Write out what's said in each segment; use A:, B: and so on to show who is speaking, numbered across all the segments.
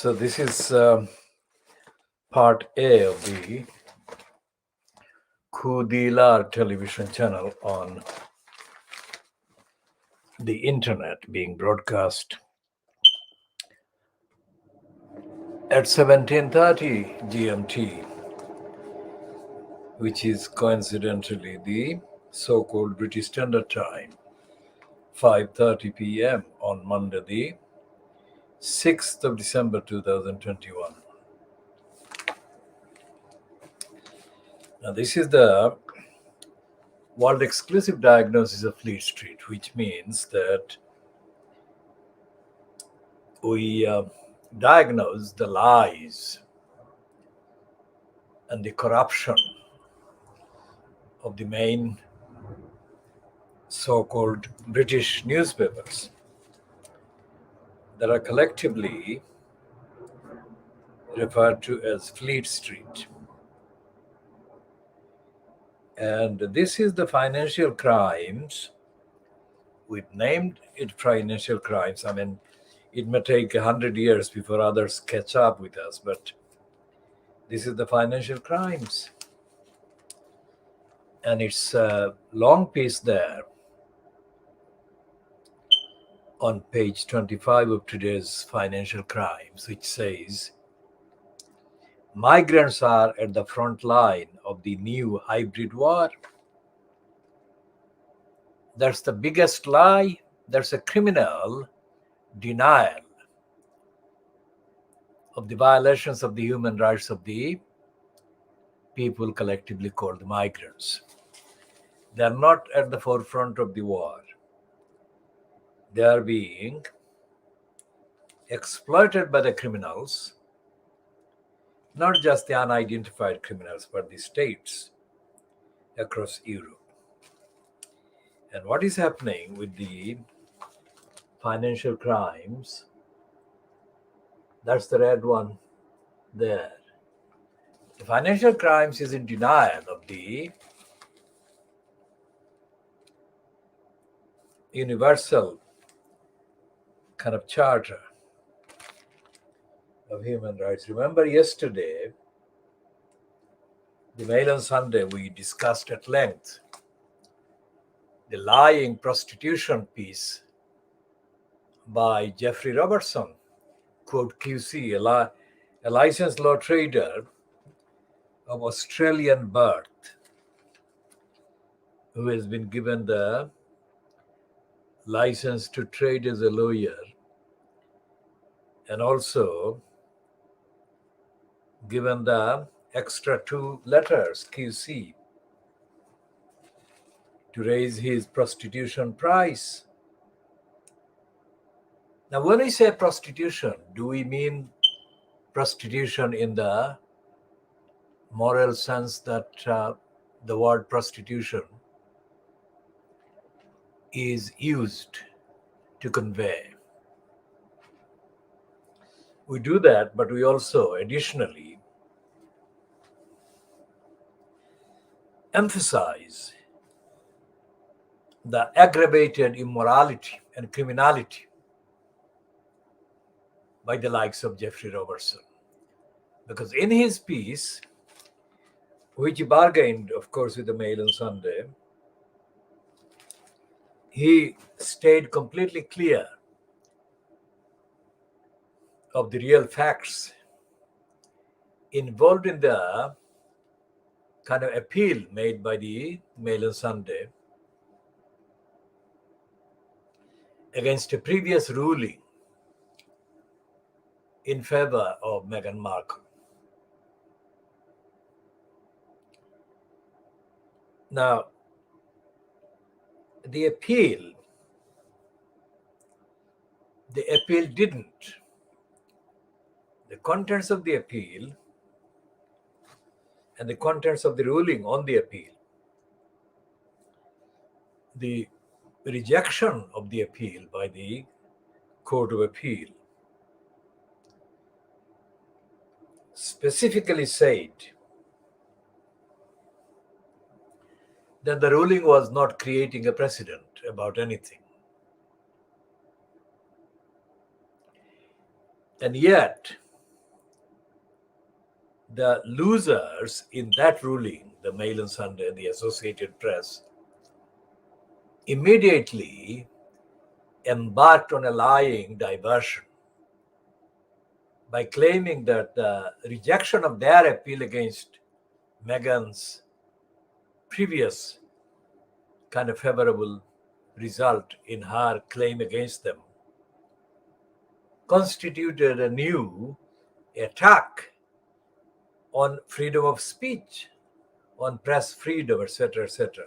A: So this is part A of the KhoodeelaarTV television channel on the internet, being broadcast at 17:30 GMT, which is coincidentally the so-called British Standard Time, 5:30 p.m. on Monday, the 6th of December 2021. Now, this is the world exclusive diagnosis of Fleet Street, which means that we diagnose the lies and the corruption of the main so-called British newspapers that are collectively referred to as Fleet Street. And this is the financial crimes. We've named it financial crimes. I mean, it may take 100 years before others catch up with us, but this is the financial crimes. And it's a long piece there on page 25 of today's financial crimes, which says, migrants are at the front line of the new hybrid war. That's the biggest lie. That's a criminal denial of the violations of the human rights of the people collectively called migrants. They are not at the forefront of the war. They are being exploited by the criminals, not just the unidentified criminals, but the states across Europe. And what is happening with the financial crimes? That's the red one there. The financial crimes is in denial of the universal kind of charter of human rights. Remember yesterday, the Mail on Sunday, we discussed at length the lying prostitution piece by Jeffrey Robertson, quote QC, a licensed law trader of Australian birth, who has been given the license to trade as a lawyer and also given the extra 2 letters QC to raise his prostitution price. Now, when we say prostitution, do we mean prostitution in the moral sense that the word prostitution is used to convey? We do that, but we also additionally emphasize the aggravated immorality and criminality by the likes of Jeffrey Robertson. Because in his piece, which he bargained, of course, with the Mail on Sunday, he stayed completely clear of the real facts involved in the kind of appeal made by the Mail on Sunday against a previous ruling in favor of Meghan Markle. Now, the appeal didn't. The contents of the appeal and the contents of the ruling on the appeal, the rejection of the appeal by the Court of Appeal specifically said that the ruling was not creating a precedent about anything. And yet, The losers in that ruling, the Mail on Sunday and the Associated Press, immediately embarked on a lying diversion by claiming that the rejection of their appeal against Meghan's previous kind of favorable result in her claim against them constituted a new attack on freedom of speech, on press freedom, etc., etc.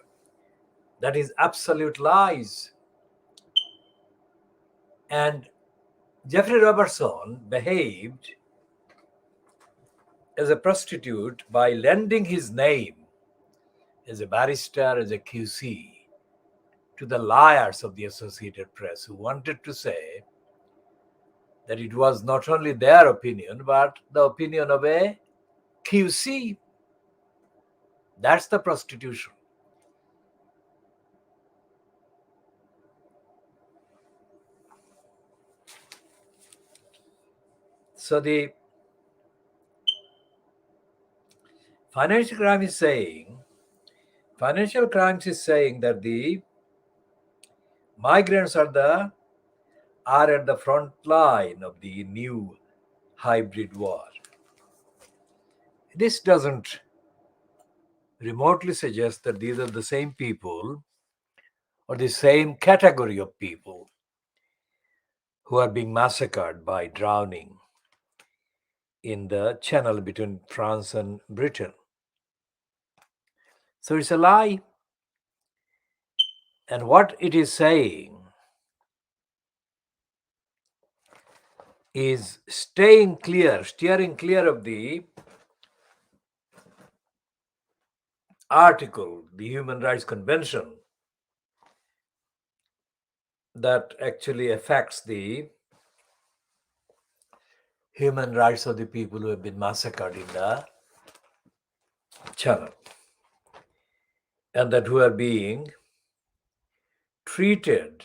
A: That is absolute lies. And Jeffrey Robertson behaved as a prostitute by lending his name as a barrister, as a QC, to the liars of the Associated Press who wanted to say that it was not only their opinion, but the opinion of a QC. That's the prostitution. So the financial crime is saying, financial crimes is saying that the migrants are at the front line of the new hybrid war. This doesn't remotely suggest that these are the same people or the same category of people who are being massacred by drowning in the channel between France and Britain. So it's a lie. And what it is saying is steering clear of the article, the Human Rights Convention, that actually affects the human rights of the people who have been massacred in the channel, and that who are being treated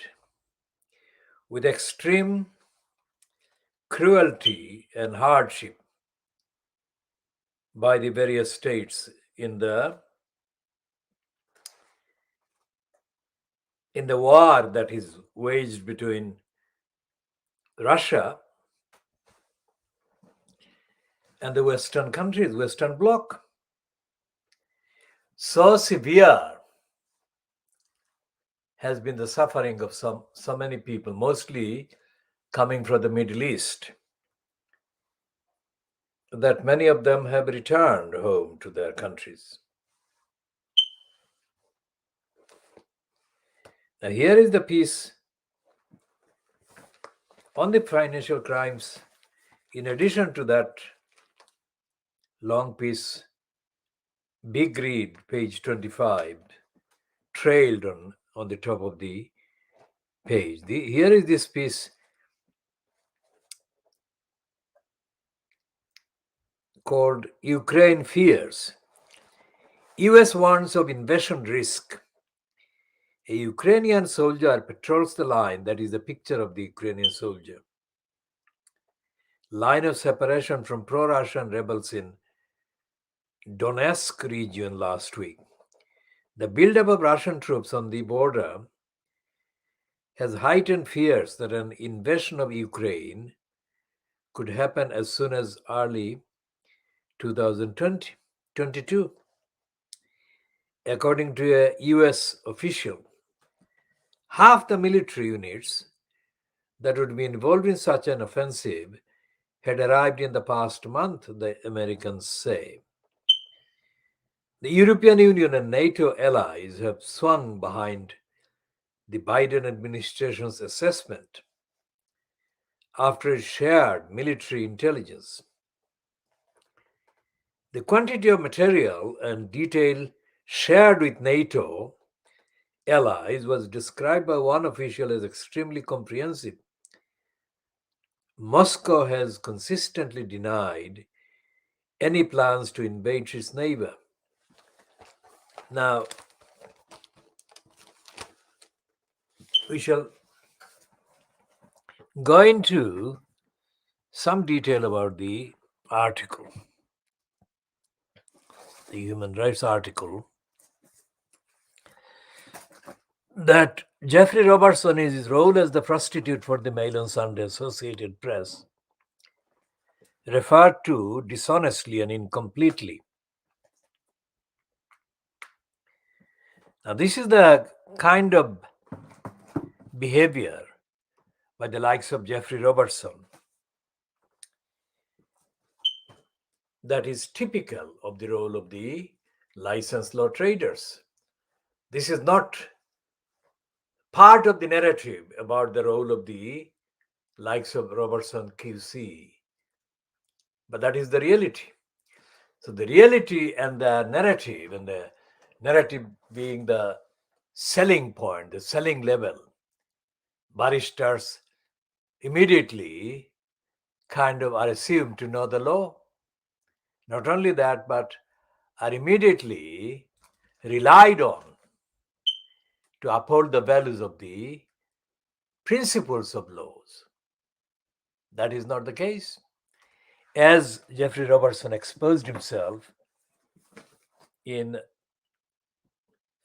A: with extreme cruelty and hardship by the various states in the war that is waged between Russia and the Western countries, Western Bloc. So severe has been the suffering of so many people, mostly coming from the Middle East, that many of them have returned home to their countries. Now, here is the piece on the financial crimes. In addition to that long piece, big read, page 25, trailed on the top of the page. Here is this piece called Ukraine Fears. US warns of invasion risk. A Ukrainian soldier patrols the line. That is the picture of the Ukrainian soldier. Line of separation from pro-Russian rebels in Donetsk region last week. The buildup of Russian troops on the border has heightened fears that an invasion of Ukraine could happen as soon as early 2022. According to a US official, half the military units that would be involved in such an offensive had arrived in the past month, the Americans say. The European Union and NATO allies have swung behind the Biden administration's assessment after it shared military intelligence. The quantity of material and detail shared with NATO allies was described by one official as extremely comprehensive. Moscow has consistently denied any plans to invade its neighbor. Now, we shall go into some detail about the article. the human rights article, that Jeffrey Robertson, in his role as the prostitute for the Mail on Sunday Associated Press, referred to dishonestly and incompletely. Now, this is the kind of behavior by the likes of Jeffrey Robertson that is typical of the role of the licensed law traders. This is not part of the narrative about the role of the likes of Robertson QC, but that is the reality. So the reality and the narrative being the selling point, the selling level, barristers immediately kind of are assumed to know the law. Not only that, but are immediately relied on to uphold the values of the principles of laws. That is not the case. As Jeffrey Robertson exposed himself in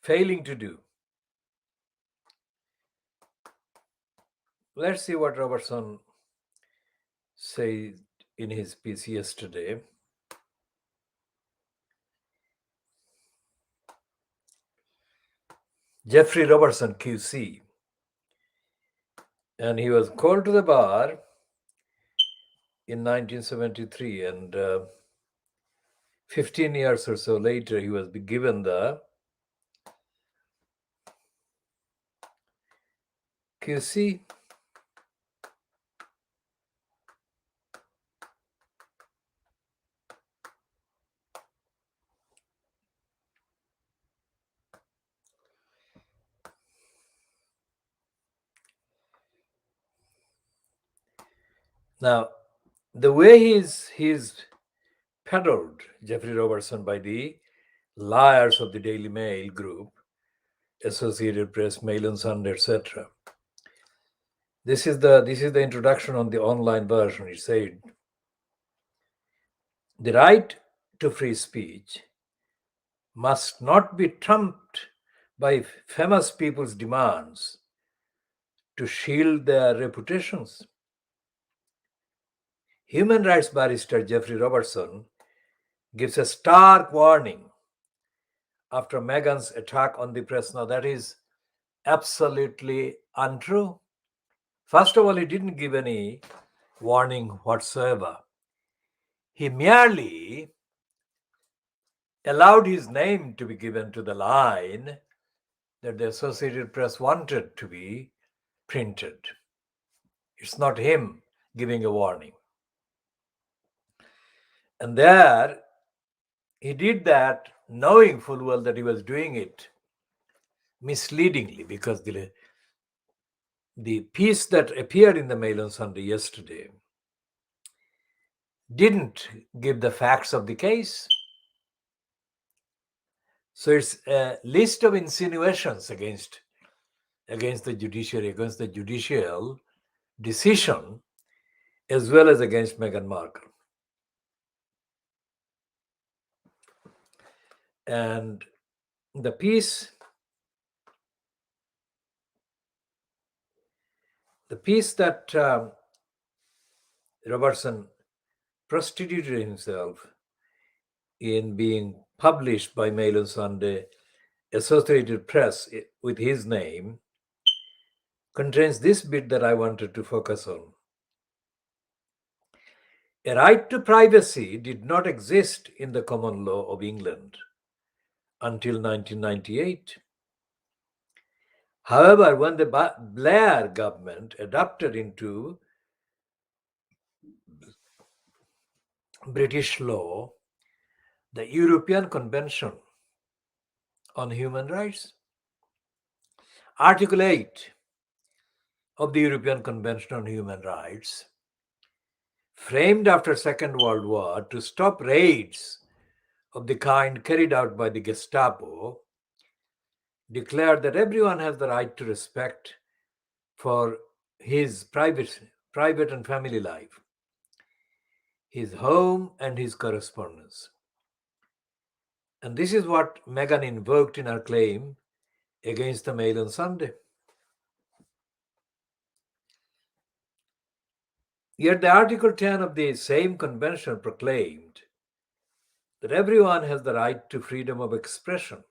A: failing to do. Let's see what Robertson said in his piece yesterday. Jeffrey Robertson QC, and he was called to the bar in 1973, and 15 years or so later he was given the QC. Now, the way he's peddled, Jeffrey Robertson, by the liars of the Daily Mail group, Associated Press, Mail on Sunday, etc. This is the introduction on the online version. It said, the right to free speech must not be trumped by famous people's demands to shield their reputations. Human rights barrister Jeffrey Robertson gives a stark warning after Meghan's attack on the press. Now, that is absolutely untrue. First of all, he didn't give any warning whatsoever. He merely allowed his name to be given to the line that the Associated Press wanted to be printed. It's not him giving a warning. And there, he did that knowing full well that he was doing it misleadingly, because the piece that appeared in the Mail on Sunday yesterday didn't give the facts of the case. So it's a list of insinuations against the judiciary, against the judicial decision, as well as against Meghan Markle. And the piece that Robertson prostituted himself in being published by Mail on Sunday, Associated Press, with his name, contains this bit that I wanted to focus on. A right to privacy did not exist in the common law of England until 1998. However, when the Blair government adopted into British law the European Convention on Human Rights, Article 8 of the European Convention on Human Rights, framed after Second World War to stop raids of the kind carried out by the Gestapo, declared that everyone has the right to respect for his private and family life, his home and his correspondence. And this is what Meghan invoked in her claim against the Mail on Sunday. Yet the Article 10 of the same convention proclaimed that everyone has the right to freedom of expression.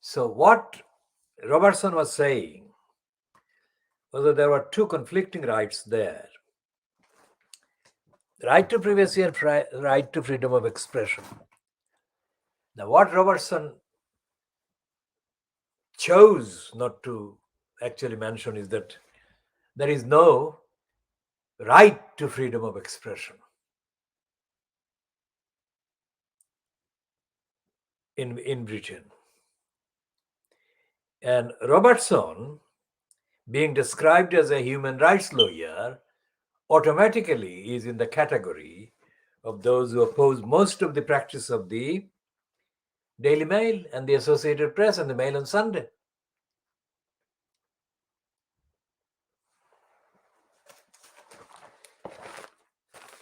A: So what Robertson was saying was that there were two conflicting rights there: the right to privacy and right to freedom of expression. Now, what Robertson chose not to actually mention is that there is no right to freedom of expression in Britain. And Robertson, being described as a human rights lawyer, automatically is in the category of those who oppose most of the practice of the Daily Mail and the Associated Press and the Mail on Sunday.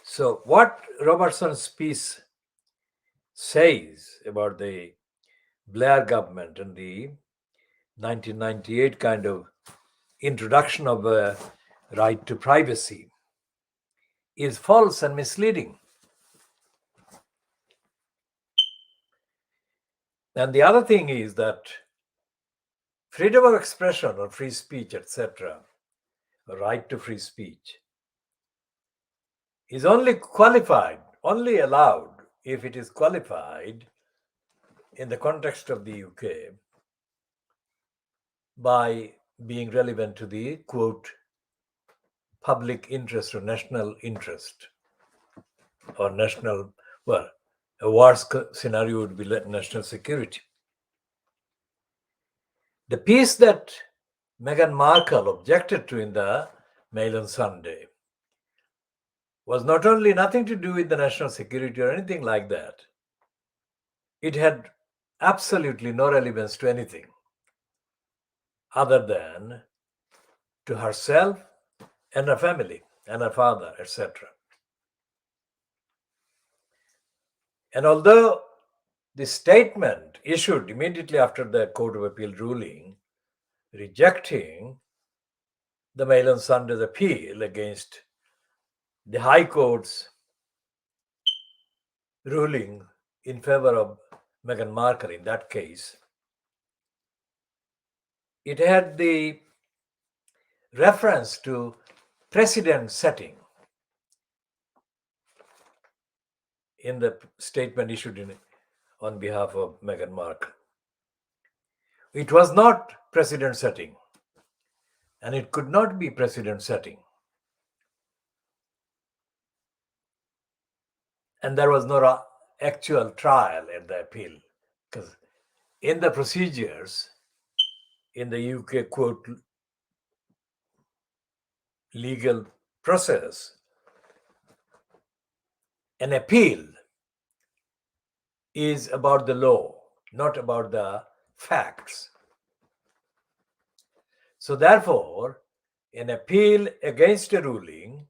A: So what Robertson's piece says about the Blair government and the 1998 kind of introduction of a right to privacy is false and misleading. And the other thing is that freedom of expression or free speech, etc., right to free speech, is only qualified, only allowed if it is qualified in the context of the UK by being relevant to the, quote, public interest or national interest or national, well, a worst scenario would be national security. The piece that Meghan Markle objected to in the Mail on Sunday was not only nothing to do with the national security or anything like that, it had absolutely no relevance to anything other than to herself and her family and her father, etc. And although the statement issued immediately after the Court of Appeal ruling rejecting the Mail on Sunday's appeal against the High Court's ruling in favor of Meghan Markle in that case, it had the reference to precedent setting in the statement issued on behalf of Meghan Markle. It was not precedent setting, and it could not be precedent setting. And there was no actual trial at the appeal, because in the procedures in the UK court legal process, an appeal is about the law, not about the facts. So therefore, an appeal against a ruling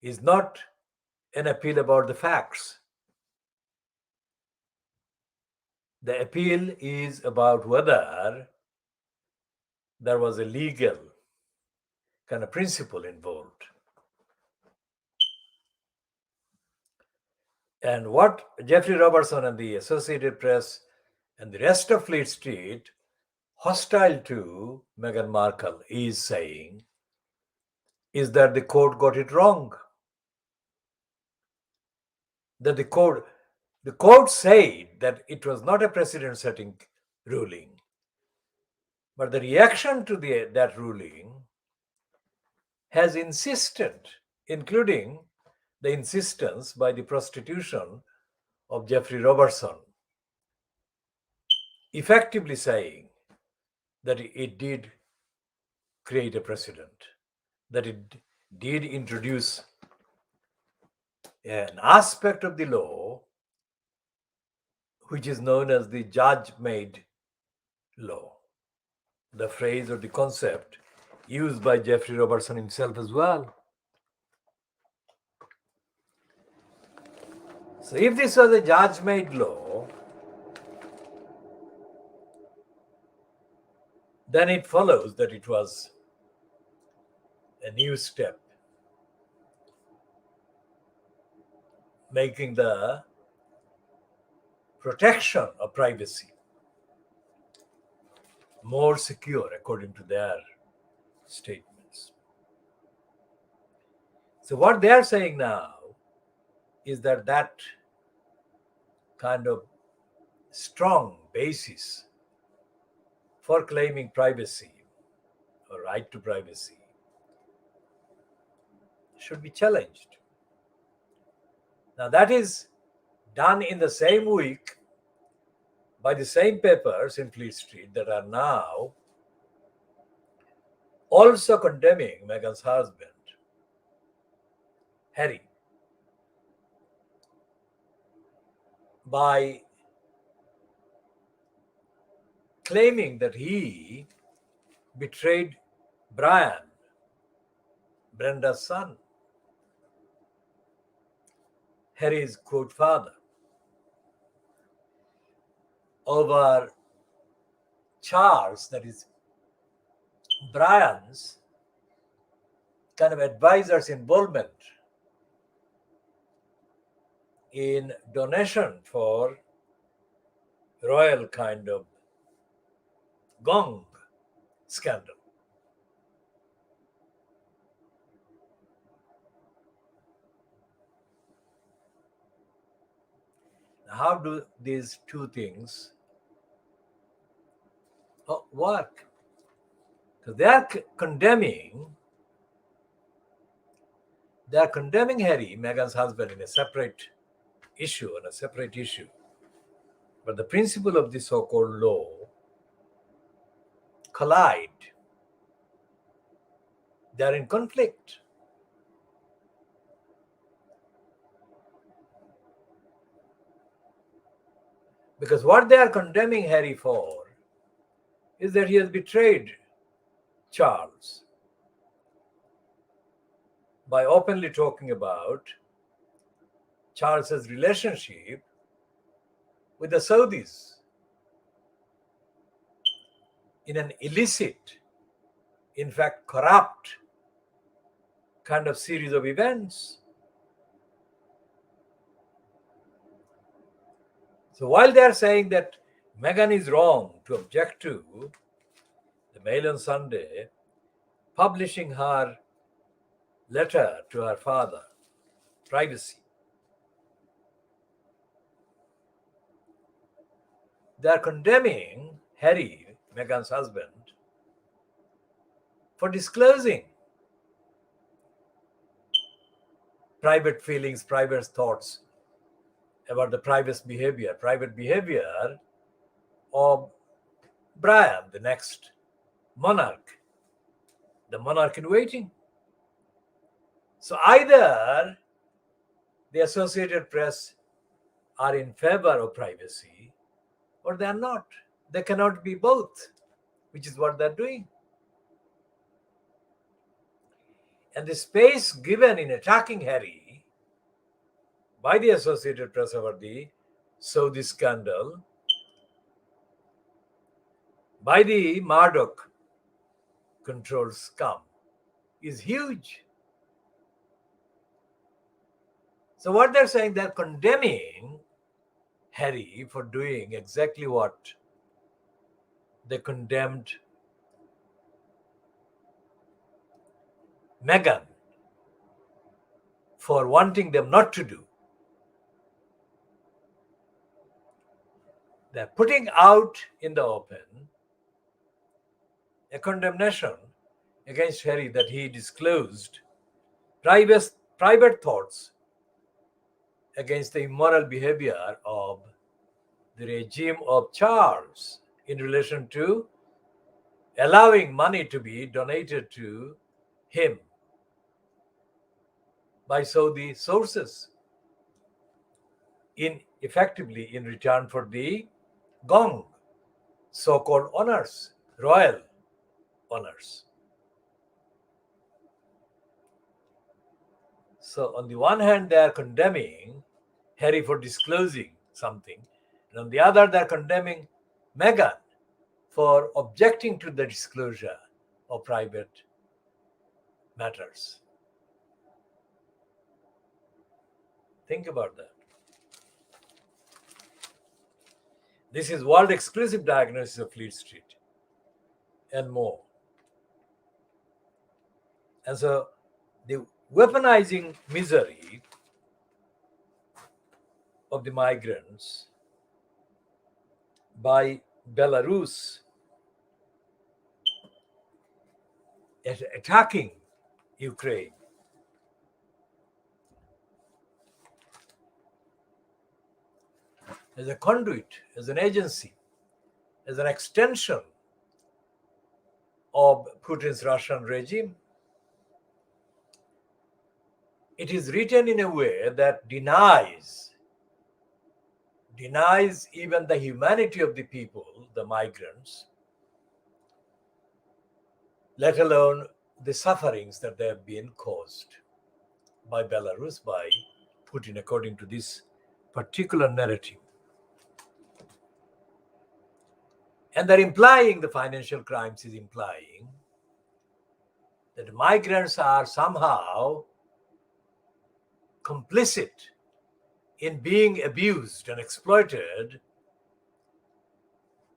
A: is not an appeal about the facts. The appeal is about whether there was a legal kind of principle involved. And what Jeffrey Robertson and the Associated Press and the rest of Fleet Street, hostile to Meghan Markle, is saying is that the court got it wrong. That the court said that it was not a precedent-setting ruling, but the reaction to that ruling has insisted, including the insistence by the prosecution of Jeffrey Robertson, effectively saying that it did create a precedent, that it did introduce an aspect of the law which is known as the judge-made law, the phrase or the concept used by Jeffrey Robertson himself as well. So if this was a judge-made law, then it follows that it was a new step, making the protection of privacy more secure according to their statements. So what they are saying now is that that kind of strong basis for claiming privacy or right to privacy should be challenged. Now that is done in the same week by the same papers in Fleet Street that are now also condemning Meghan's husband, Harry, by claiming that he betrayed Brian, Brenda's son, Harry's quote father, over Charles, that is Brian's kind of advisor's involvement in donation for royal kind of gong scandal. How do these two things work? Because they are condemning Harry, Meghan's husband, in a separate issue, on a separate issue. But the principle of the so-called law collide. They are in conflict. Because what they are condemning Harry for is that he has betrayed Charles by openly talking about Charles's relationship with the Saudis in an illicit, in fact corrupt kind of series of events. So while they are saying that Meghan is wrong to object to the Mail on Sunday publishing her letter to her father, privacy, they are condemning Harry, Meghan's husband, for disclosing private feelings, private thoughts about the private behavior of Brian, the next monarch, the monarch in waiting. So either the Associated Press are in favor of privacy or they are not. They cannot be both, which is what they're doing. And the space given in attacking Harry by the Associated Press over the Saudi scandal, by the Murdoch controlled scum, is huge. So what they're saying, they're condemning Harry for doing exactly what they condemned Meghan for wanting them not to do. They're putting out in the open a condemnation against Harry that he disclosed private thoughts against the immoral behavior of the regime of Charles in relation to allowing money to be donated to him by Saudi sources effectively in return for the gong, so-called honors, royal honors. So on the one hand, they are condemning Harry for disclosing something, and on the other, they're condemning Meghan for objecting to the disclosure of private matters. Think about that. This is world exclusive diagnosis of Fleet Street and more. And so the weaponizing misery of the migrants by Belarus attacking Ukraine as a conduit, as an agency, as an extension of Putin's Russian regime. It is written in a way that denies even the humanity of the people, the migrants, let alone the sufferings that they have been caused by Belarus, by Putin, according to this particular narrative. And they're implying, the financial crimes is implying, that migrants are somehow complicit in being abused and exploited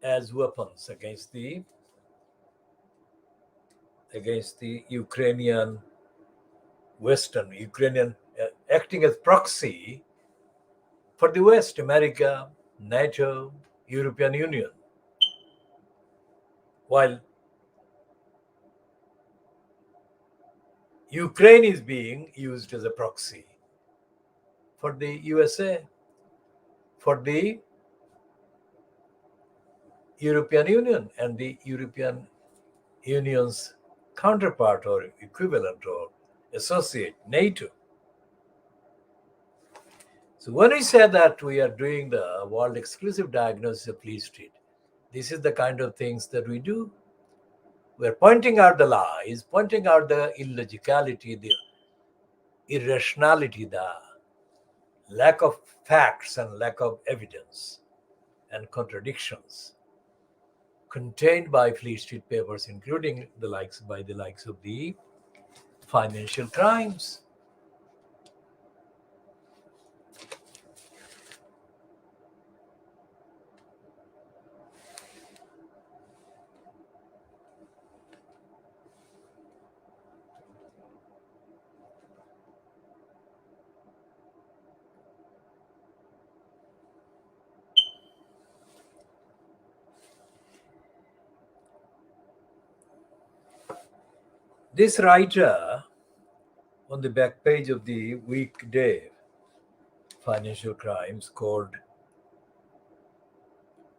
A: as weapons against the Ukrainian acting as proxy for the West, America, NATO, European Union, while Ukraine is being used as a proxy for the USA, for the European Union and the European Union's counterpart or equivalent or associate, NATO. So when we say that we are doing the world exclusive diagnosis of Fleet Street, this is the kind of things that we do. We're pointing out the lies, pointing out the illogicality, the irrationality, the lack of facts and lack of evidence and contradictions contained by Fleet Street papers, including the likes of the financial crimes. This writer on the back page of the weekday financial crimes, called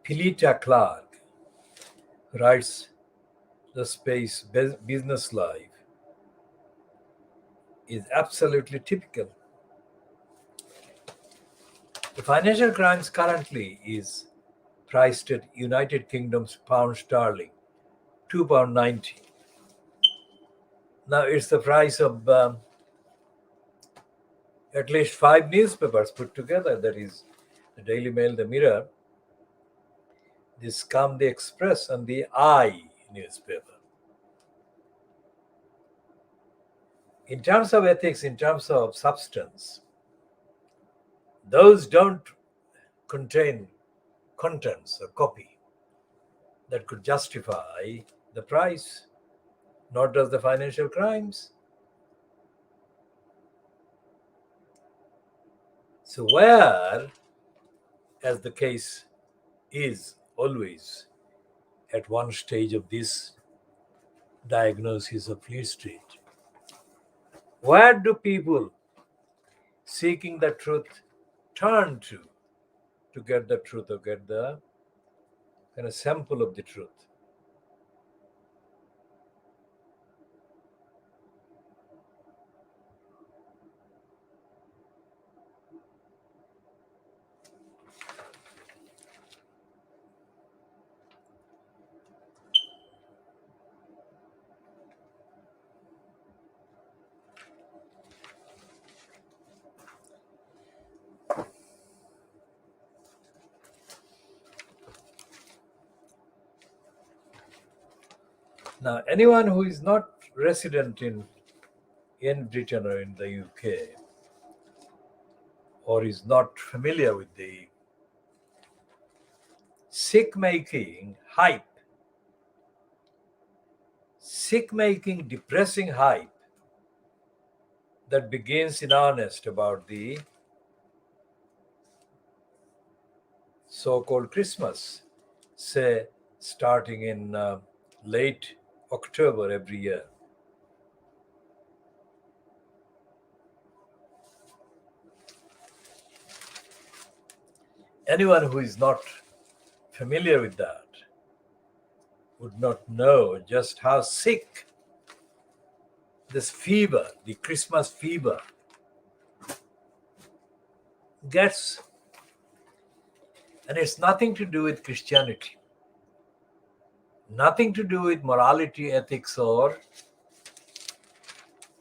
A: Pilita Clark, writes the space business life is absolutely typical. The financial crimes currently is priced at United Kingdom's pound sterling, £2.90. Now it's the price of at least 5 newspapers put together. That is the Daily Mail, the Mirror, the Scum, the Express, and the I newspaper. In terms of ethics, in terms of substance, those don't contain contents or copy that could justify the price, nor does the financial crimes. So where, as the case is always at one stage of this diagnosis of Fleet Street, where do people seeking the truth turn to get the truth or get the kind of sample of the truth? Now, anyone who is not resident in Britain or in the UK, or is not familiar with the sick making hype, sick making depressing hype that begins in earnest about the so-called Christmas, say starting in late October every year. Anyone who is not familiar with that would not know just how sick this fever, the Christmas fever, gets. And it's nothing to do with Christianity, nothing to do with morality, ethics, or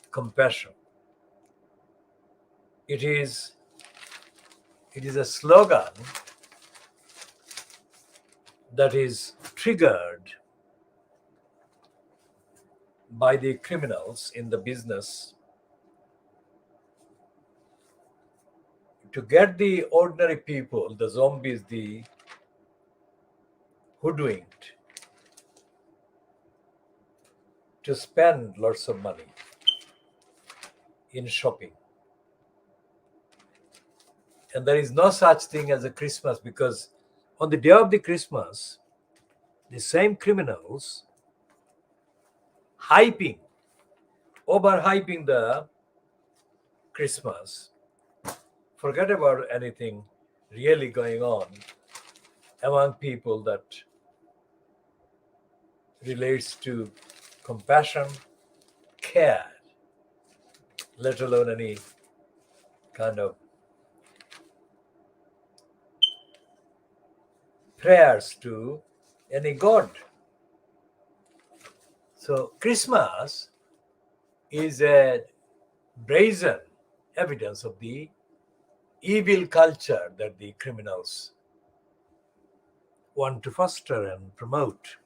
A: compassion. It is a slogan that is triggered by the criminals in the business to get the ordinary people, the zombies, the hoodwinked, to spend lots of money in shopping. And there is no such thing as a Christmas, because on the day of the Christmas, the same criminals overhyping the Christmas, forget about anything really going on among people that relates to compassion, care, let alone any kind of prayers to any god. So Christmas is a brazen evidence of the evil culture that the criminals want to foster and promote.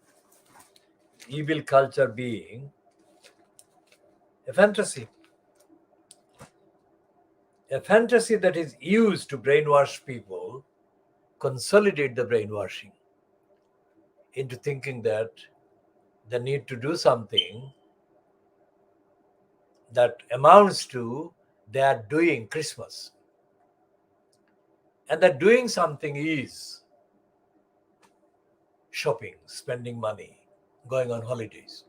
A: Evil culture being a fantasy that is used to brainwash people, consolidate the brainwashing into thinking that they need to do something that amounts to they are doing Christmas. And that doing something is shopping, spending money, going on holidays.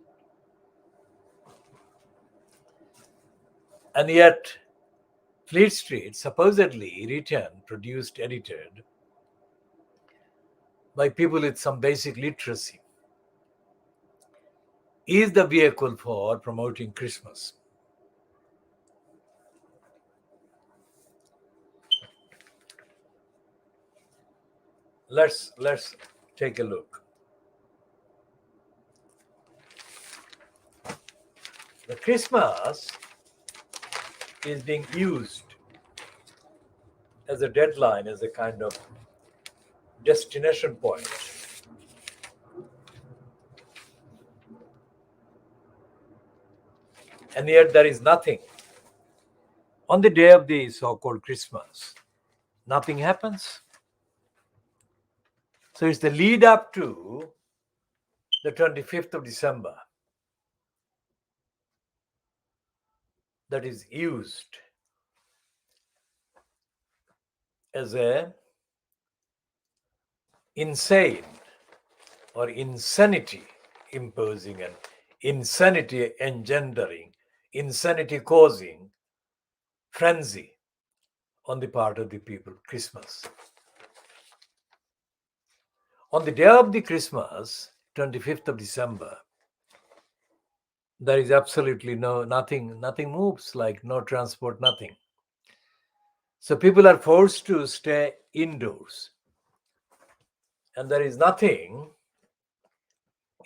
A: And yet, Fleet Street, supposedly written, produced, edited by people with some basic literacy, is the vehicle for promoting Christmas. Let's take a look. The Christmas is being used as a deadline, as a kind of destination point. And yet there is nothing. On the day of the so-called Christmas, nothing happens. So it's the lead up to the 25th of December that is used as a insane or insanity imposing and insanity engendering, insanity causing frenzy on the part of the people. Christmas. On the day of the Christmas, 25th of December, there is absolutely nothing moves, like no transport, nothing. So people are forced to stay indoors. And there is nothing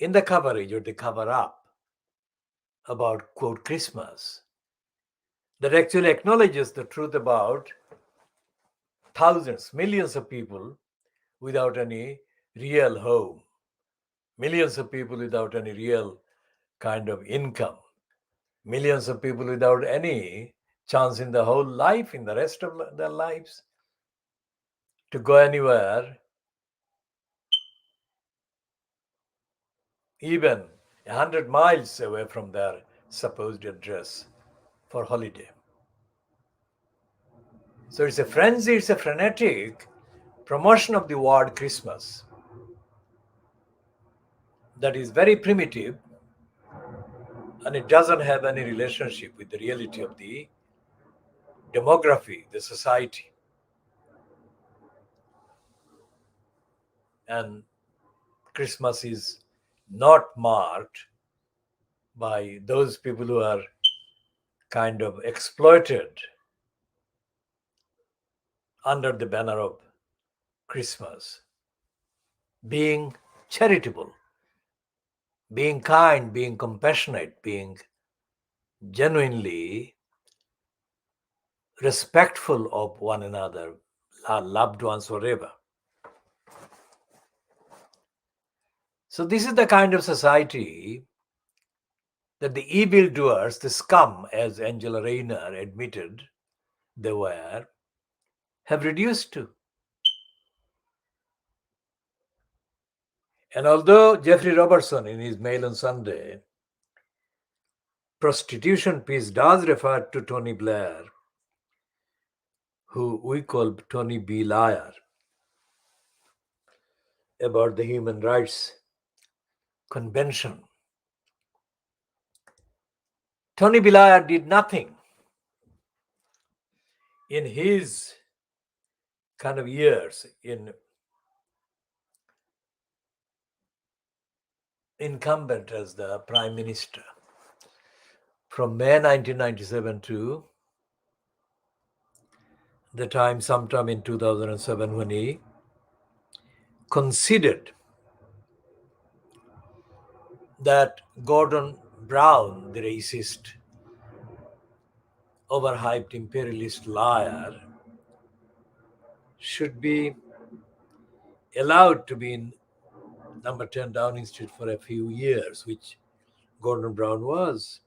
A: in the coverage or the cover up about, quote, Christmas that actually acknowledges the truth about thousands, millions of people without any real home, millions of people without any real kind of income. Millions of people without any chance in the whole life, in the rest of their lives, to go anywhere, even 100 miles away from their supposed address for holiday. So it's a frenzy, it's a frenetic promotion of the word Christmas that is very primitive, and it doesn't have any relationship with the reality of the demography, the society. And Christmas is not marked by those people who are kind of exploited under the banner of Christmas. Being charitable, being kind, being compassionate, being genuinely respectful of one another, our loved ones, whatever. So, this is the kind of society that the evildoers, the scum, as Angela Rayner admitted they were, have reduced to. And although Jeffrey Robertson, in his Mail on Sunday, prostitution piece does refer to Tony Blair, who we call Tony B. Liar, about the Human Rights Convention. Tony B. Liar did nothing in his kind of years in incumbent as the prime minister from May 1997 to the time sometime in 2007 when he conceded that Gordon Brown, the racist, overhyped imperialist liar, should be allowed to be in number 10 Downing Street for a few years, which Gordon Brown was.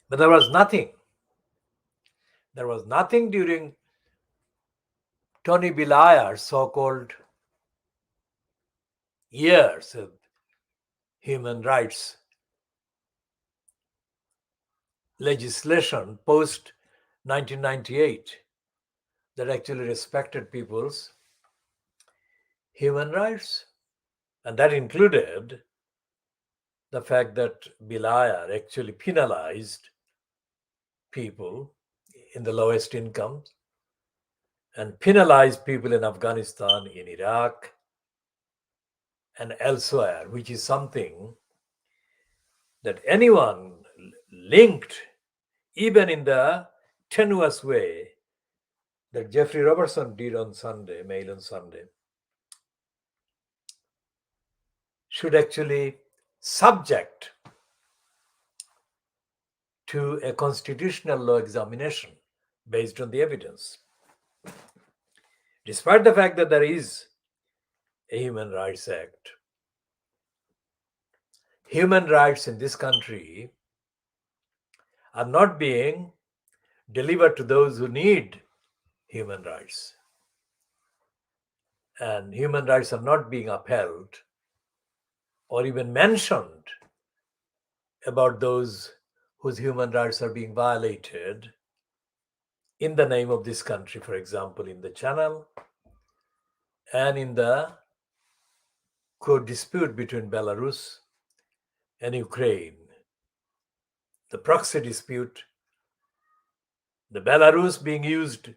A: But there was nothing. There was nothing during Tony Blair's so-called years of human rights legislation post 1998 that actually respected people's human rights. And that included the fact that Blair actually penalized people in the lowest incomes and penalized people in Afghanistan, in Iraq, and elsewhere, which is something that anyone linked, even in the tenuous way that Jeffrey Robertson did on Sunday, Mail on Sunday, should actually subject to a constitutional law examination based on the evidence. Despite the fact that there is a Human Rights Act, human rights in this country are not being delivered to those who need human rights. And human rights are not being upheld or even mentioned about those whose human rights are being violated in the name of this country, for example, in the Channel and in the quote dispute between Belarus and Ukraine, the proxy dispute, the Belarus being used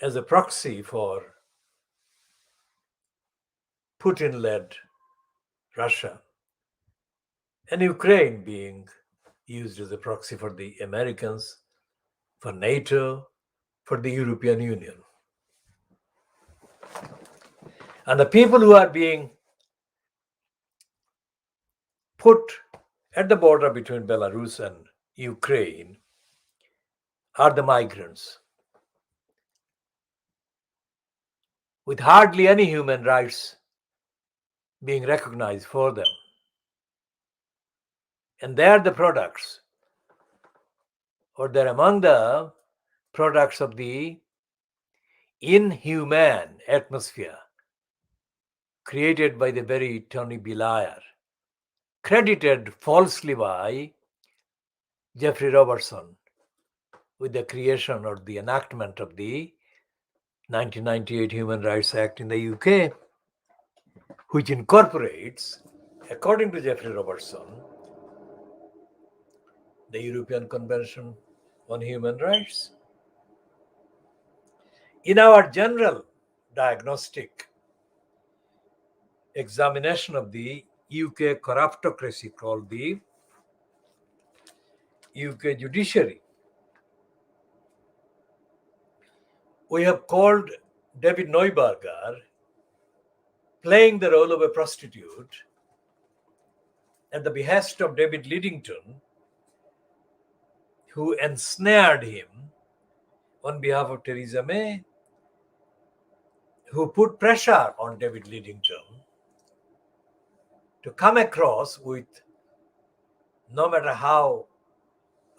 A: as a proxy for Putin-led Russia, and Ukraine being used as a proxy for the Americans, for NATO, for the European Union. And the people who are being put at the border between Belarus and Ukraine are the migrants with hardly any human rights being recognized for them. And they are the products, or they're among the products of the inhuman atmosphere created by the very Tony Blair, credited falsely by Jeffrey Robertson with the creation or the enactment of the 1998 Human Rights Act in the UK, which incorporates, according to Jeffrey Robertson, the European Convention on Human Rights. In our general diagnostic examination of the UK corruptocracy called the UK judiciary, we have called David Neuberger playing the role of a prostitute at the behest of David Lidington, who ensnared him on behalf of Theresa May, who put pressure on David Lidington to come across with, no matter how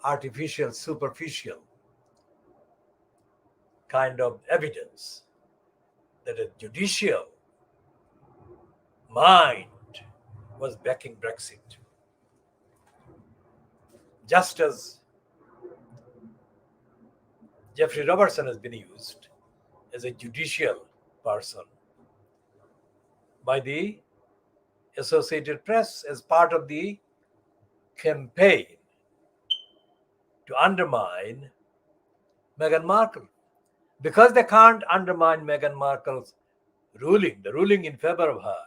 A: artificial, superficial kind of evidence, that a judicial mind was backing Brexit. Just as Jeffrey Robertson has been used as a judicial person by the Associated Press as part of the campaign to undermine Meghan Markle. Because they can't undermine Meghan Markle's ruling, the ruling in favor of her,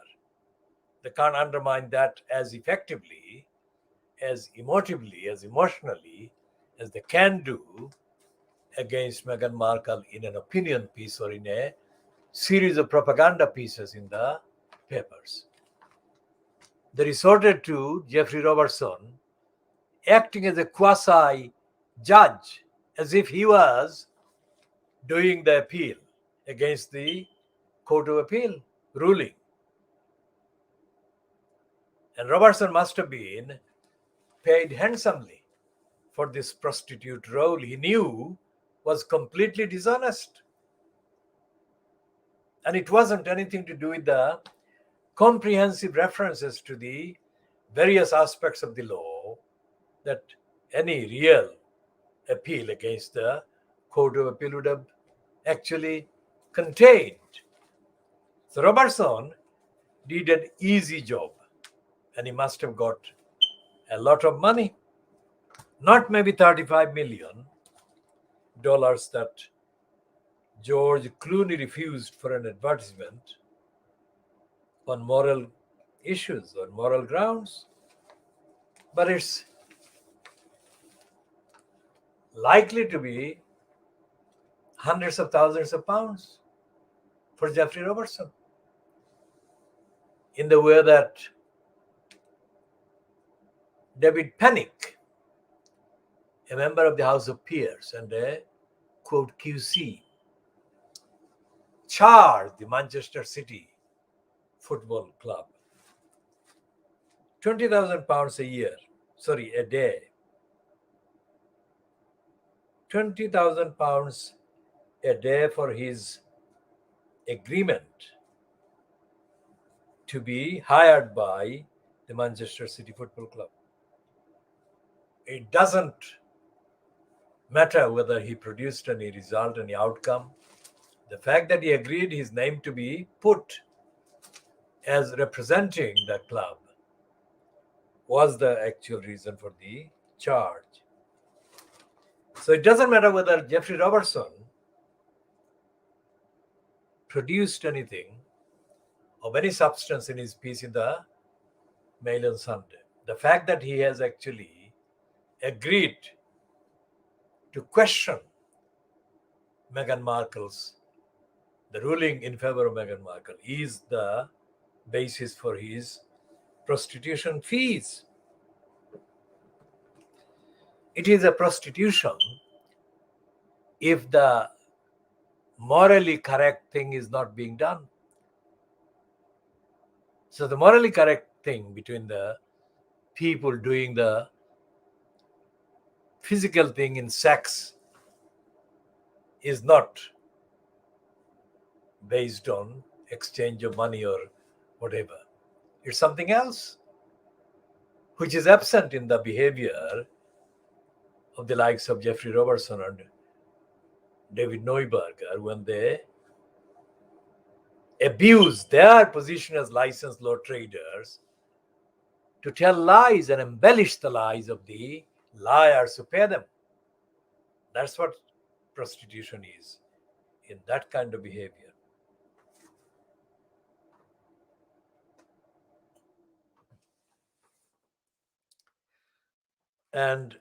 A: they can't undermine that as effectively, as emotively, as emotionally as they can do against Meghan Markle in an opinion piece or in a series of propaganda pieces in the papers. They resorted to Jeffrey Robertson acting as a quasi judge, as if he was doing the appeal against the Court of Appeal ruling. And Robertson must have been paid handsomely for this prostitute role he knew was completely dishonest. And it wasn't anything to do with the comprehensive references to the various aspects of the law that any real appeal against the Court of Appeal would have actually contained. So Robertson did an easy job, and he must have got a lot of money. Not maybe $35 million that George Clooney refused for an advertisement on moral issues, on moral grounds, but it's likely to be hundreds of thousands of pounds for Jeffrey Robertson, in the way that David Penick, a member of the House of Peers and a quote QC, charged the Manchester City Football Club £20,000 a day, £20,000 a day for his agreement to be hired by the Manchester City Football Club. It doesn't matter whether he produced any result, any outcome. The fact that he agreed his name to be put as representing the club was the actual reason for the charge. So it doesn't matter whether Jeffrey Robertson produced anything of any substance in his piece in the Mail on Sunday. The fact that he has actually agreed to question Meghan Markle's, the ruling in favor of Meghan Markle, is the basis for his prostitution fees. It is a prostitution if the morally correct thing is not being done. So the morally correct thing between the people doing the physical thing in sex is not based on exchange of money or whatever. It's something else, which is absent in the behavior of the likes of Jeffrey Robertson and David Neuberger when they abuse their position as licensed law traders to tell lies and embellish the lies of the liars who pay them. That's what prostitution is, in that kind of behavior. And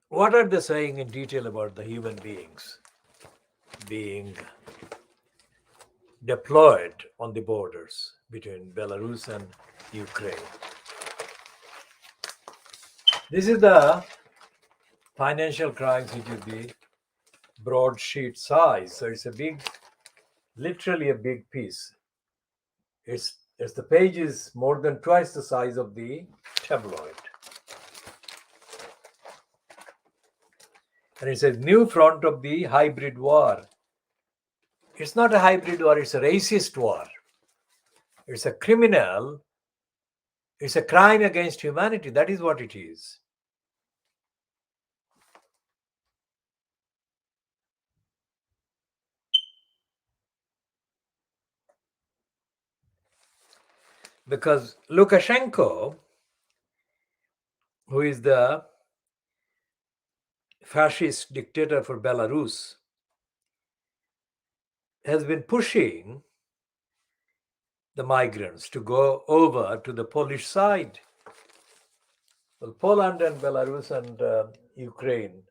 A: what are they saying in detail about the human beings being deployed on the borders between Belarus and Ukraine? This is the financial crimes, which is the broadsheet size. So it's a big, literally a big piece. It's the page is more than twice the size of the tabloid. And it says, new front of the hybrid war. It's not a hybrid war, it's a racist war. It's a criminal, it's a crime against humanity. That is what it is. Because Lukashenko, who is the fascist dictator for Belarus, has been pushing the migrants to go over to the Polish side. Well, Poland and Belarus and Ukraine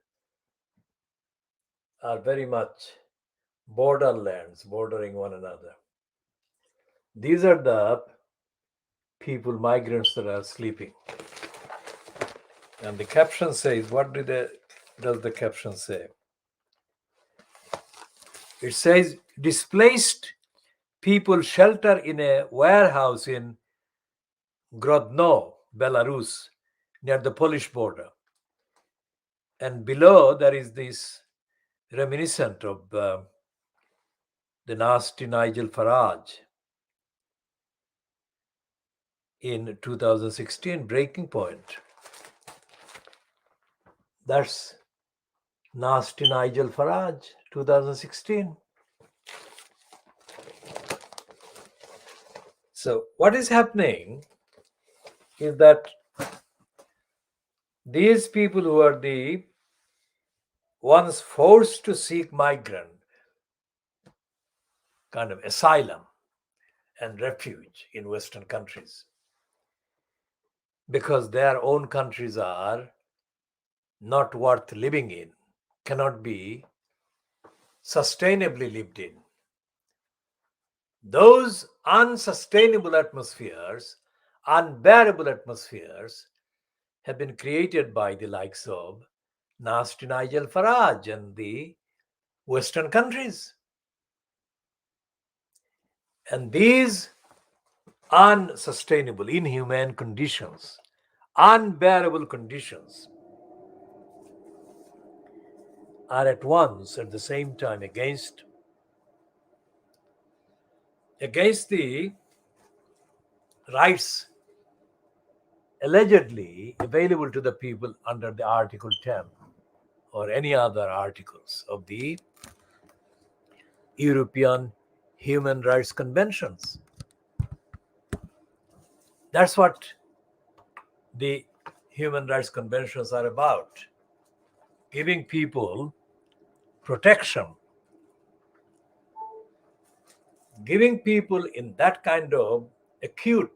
A: are very much borderlands bordering one another. These are the people, migrants, that are sleeping. And the caption says, what does the caption say? It says, displaced people shelter in a warehouse in Grodno, Belarus, near the Polish border. And below there is this reminiscent of the nasty Nigel Farage in 2016, Breaking Point. That's nasty Nigel Farage, 2016. So what is happening is that these people who are the ones forced to seek migrant kind of asylum and refuge in Western countries, because their own countries are not worth living in, cannot be sustainably lived in. Those unsustainable atmospheres, unbearable atmospheres, have been created by the likes of nasty Nigel Farage and the Western countries. And these unsustainable, inhumane conditions, unbearable conditions, are at once, at the same time, against the rights allegedly available to the people under the Article 10 or any other articles of the European Human Rights Conventions. That's what the Human Rights Conventions are about, giving people protection, giving people in that kind of acute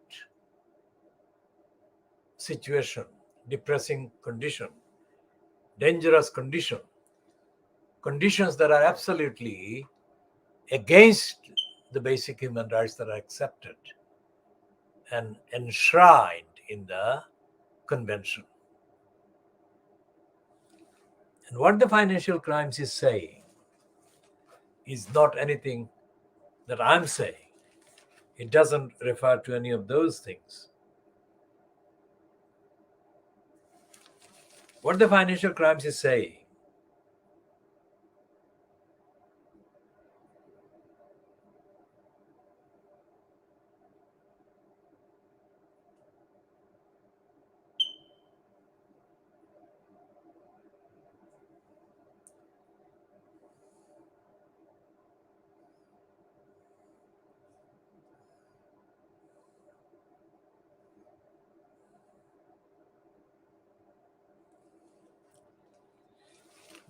A: situation, depressing condition, dangerous condition, conditions that are absolutely against the basic human rights that are accepted and enshrined in the convention. And what the financial crimes is saying is not anything that I'm saying. It doesn't refer to any of those things. What the financial crimes is saying,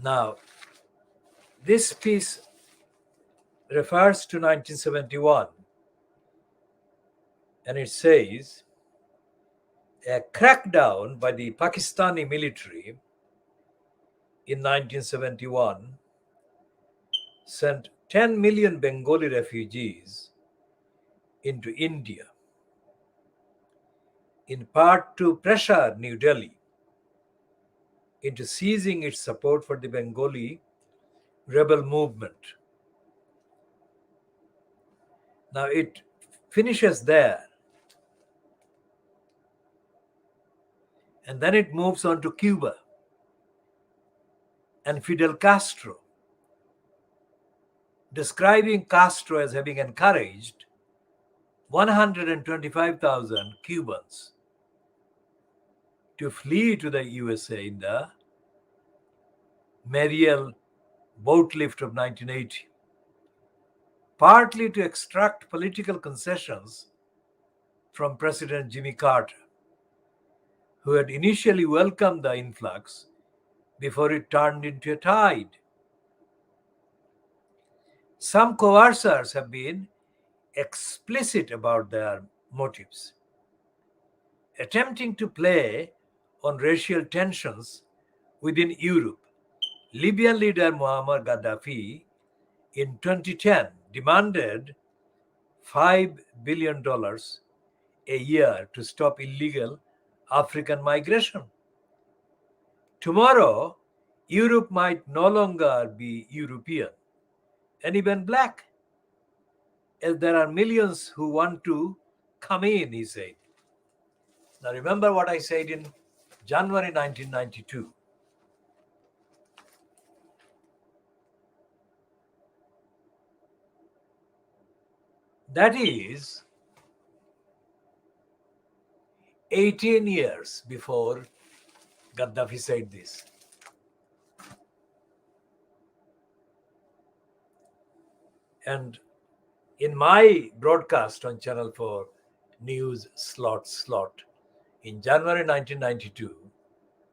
A: now this piece refers to 1971, and it says a crackdown by the Pakistani military in 1971 sent 10 million Bengali refugees into India, in part to pressure New Delhi into ceasing its support for the Bengali rebel movement. Now it finishes there, and then it moves on to Cuba and Fidel Castro, describing Castro as having encouraged 125,000 Cubans to flee to the USA in the Mariel boat lift of 1980, partly to extract political concessions from President Jimmy Carter, who had initially welcomed the influx before it turned into a tide. Some coercers have been explicit about their motives, attempting to play on racial tensions within Europe. Libyan leader Muammar Gaddafi in 2010 demanded $5 billion a year to stop illegal African migration. Tomorrow, Europe might no longer be European and even black, as there are millions who want to come in, he said. Now remember what I said in January 1992. That is 18 years before Gaddafi said this. And in my broadcast on Channel 4 News slot in January 1992,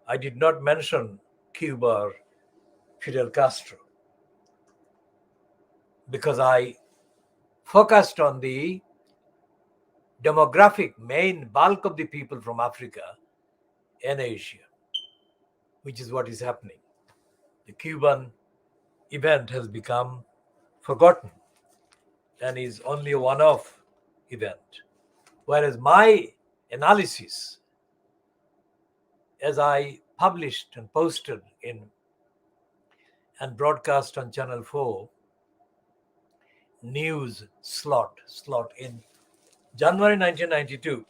A: I did not mention Cuba or Fidel Castro because I focused on the demographic main bulk of the people from Africa and Asia, which is what is happening. The Cuban event has become forgotten and is only a one-off event. Whereas my analysis, as I published and posted in and broadcast on Channel 4 News slot in January 1992,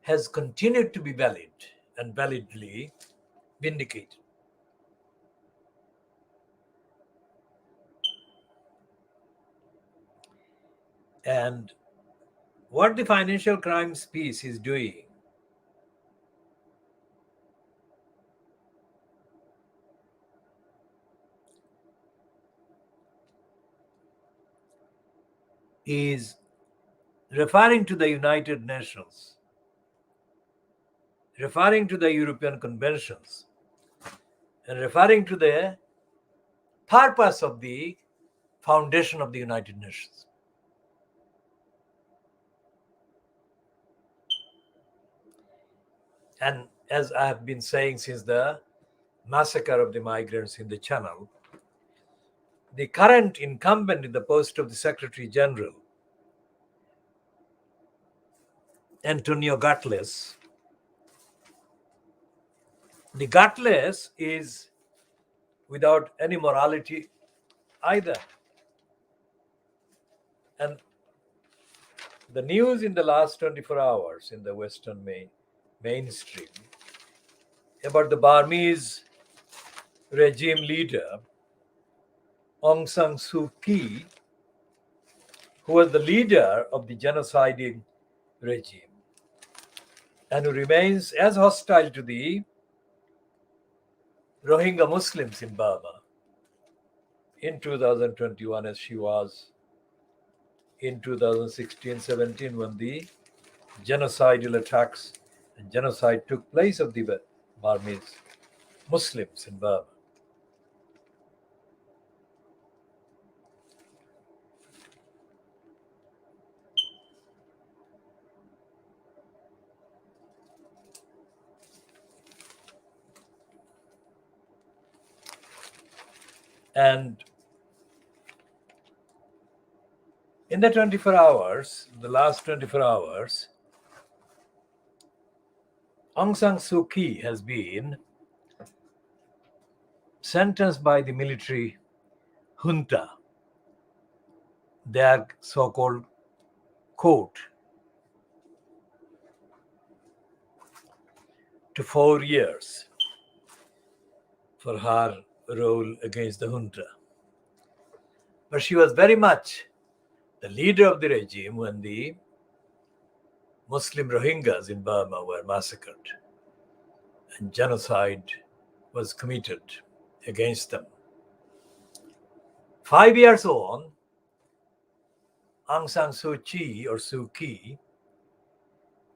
A: has continued to be valid and validly vindicated. And what the financial crimes piece is doing is referring to the United Nations, referring to the European conventions, and referring to the purpose of the foundation of the United Nations. And as I have been saying since the massacre of the migrants in the Channel, the current incumbent in the post of the Secretary General, Antonio Guterres, the Guterres is without any morality either. And The news in the last 24 hours in the Western mainstream about the Burmese regime leader Aung San Suu Kyi, who was the leader of the genociding regime and who remains as hostile to the Rohingya Muslims in Burma in 2021 as she was in 2016-17 when the genocidal attacks and genocide took place of the Burmese Muslims in Burma. And in the 24 hours, the last 24 hours, Aung San Suu Kyi has been sentenced by the military junta, their so-called court, to 4 years for her role against the junta. But she was very much the leader of the regime when the Muslim Rohingyas in Burma were massacred and genocide was committed against them. 5 years on, Aung San Suu Kyi or Suu Kyi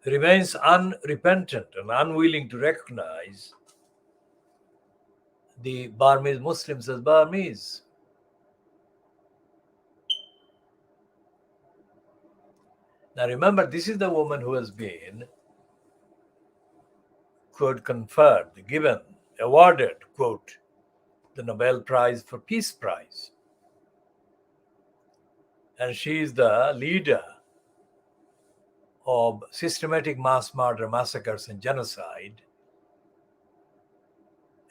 A: remains unrepentant and unwilling to recognize the Burmese Muslims as Burmese. Now remember, this is the woman who has been, quote, conferred, given, awarded, quote, the Nobel Prize for Peace Prize. And she is the leader of systematic mass murder, massacres, and genocide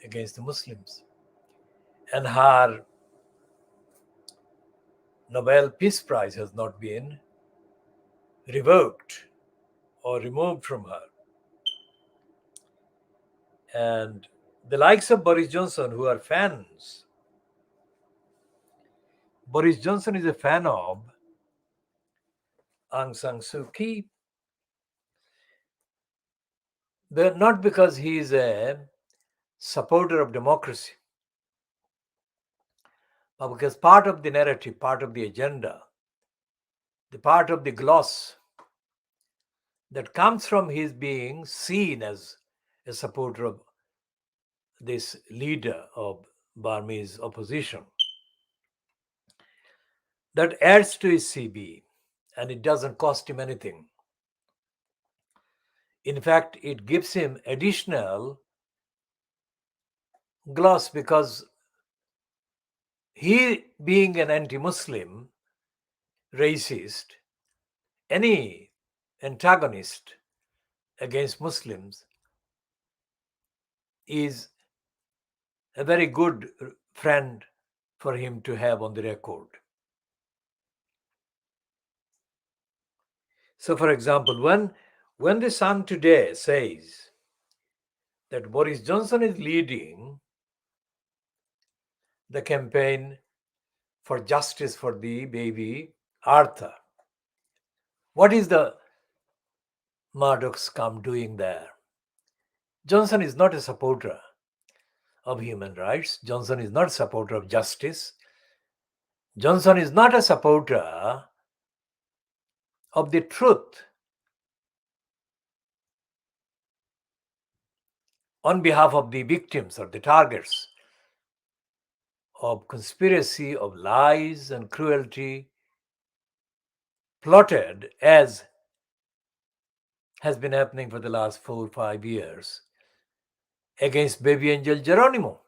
A: against the Muslims. And her Nobel Peace Prize has not been revoked or removed from her. And the likes of Boris Johnson, who are fans, Boris Johnson is a fan of Aung San Suu Kyi, not because he is a supporter of democracy, but because part of the narrative, part of the agenda, the part of the gloss that comes from his being seen as a supporter of this leader of Burmese opposition, that adds to his CB, and it doesn't cost him anything. In fact, it gives him additional gloss because he, being an anti-Muslim, racist, any antagonist against Muslims is a very good friend for him to have on the record. So, for example, when the Sun today says that Boris Johnson is leading the campaign for justice for the baby Arthur, what is the Murdoch scum doing there? Johnson is not a supporter of human rights. Johnson is not a supporter of justice. Johnson is not a supporter of the truth on behalf of the victims or the targets of conspiracy, of lies and cruelty plotted as has been happening for the last 4 or 5 years against baby angel Geronimo.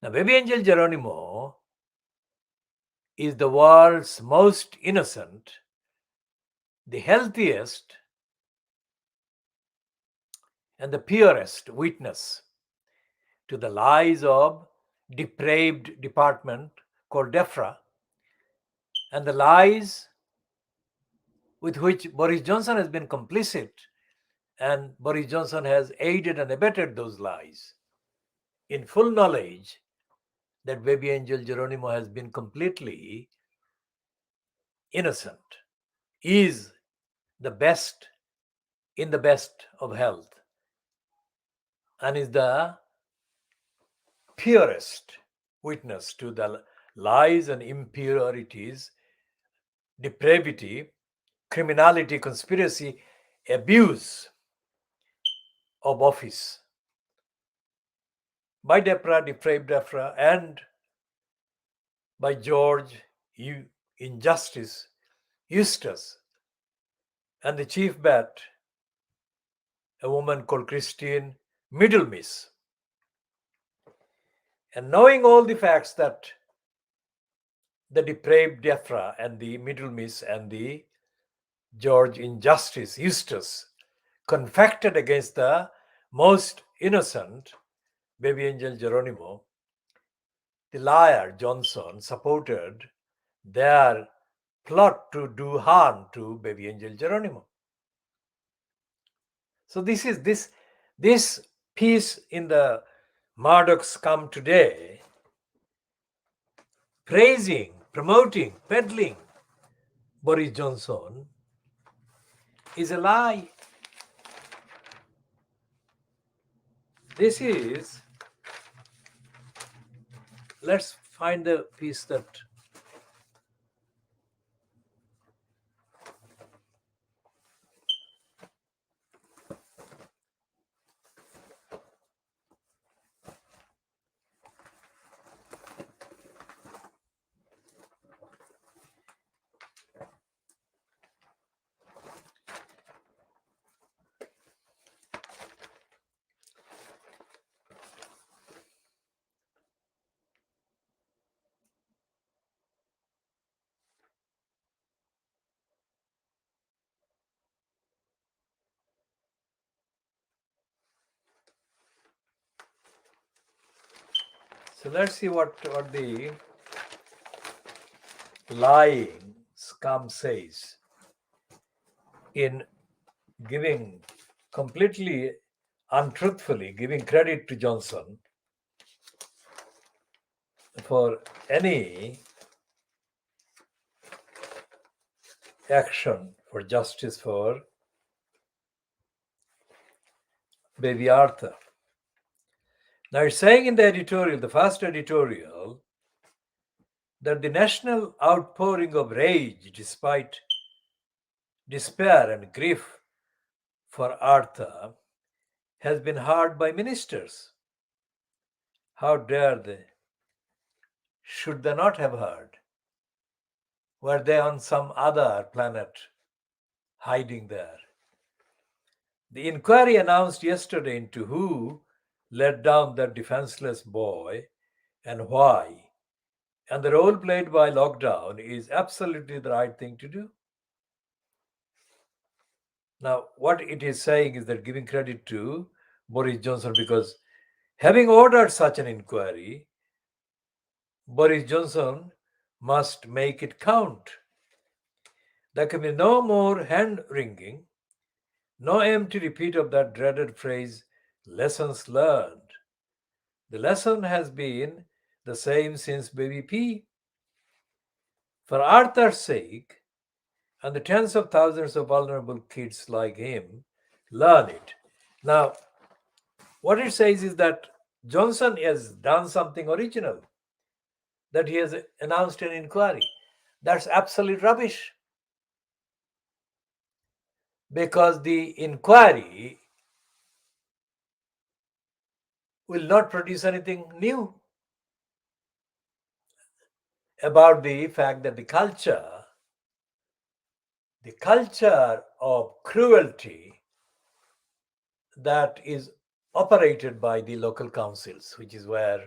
A: Now, baby angel Geronimo is the world's most innocent, the healthiest, and the purest witness to the lies of depraved department called DEFRA and the lies with which Boris Johnson has been complicit, and Boris Johnson has aided and abetted those lies in full knowledge that baby angel Geronimo has been completely innocent, is the best in the best of health, and is the purest witness to the lies and impurities, depravity, criminality, conspiracy, abuse of office by depraved DEFRA, and by George Injustice Eustace, and the chief bat, a woman called Christine Middlemiss. And knowing all the facts that the depraved DEFRA and the Middlemiss and the George Injustice Eustace confected against the most innocent baby angel Geronimo, the liar Johnson supported their plot to do harm to baby angel Geronimo. So this piece in the Murdoch's Come Today, praising, promoting, peddling Boris Johnson, is a lie. This is, let's find the piece that so let's see what the lying scum says in giving completely untruthfully giving credit to Johnson for any action for justice for baby Arthur. Now it's saying in the editorial, the first editorial, that the national outpouring of rage despite despair and grief for Arthur has been heard by ministers. How dare they? Should they not have heard? Were they on some other planet hiding there? The inquiry announced yesterday into who let down that defenseless boy and why, and the role played by lockdown, is absolutely the right thing to do. Now, what it is saying is that giving credit to Boris Johnson, because having ordered such an inquiry, Boris Johnson must make it count. There can be no more hand wringing, no empty repeat of that dreaded phrase, lessons learned. The lesson has been the same since baby P. For Arthur's sake, and the tens of thousands of vulnerable kids like him, learn it. Now, what it says is that Johnson has done something original, that he has announced an inquiry. That's absolute rubbish. Because the inquiry will not produce anything new about the fact that the culture of cruelty that is operated by the local councils, which is where,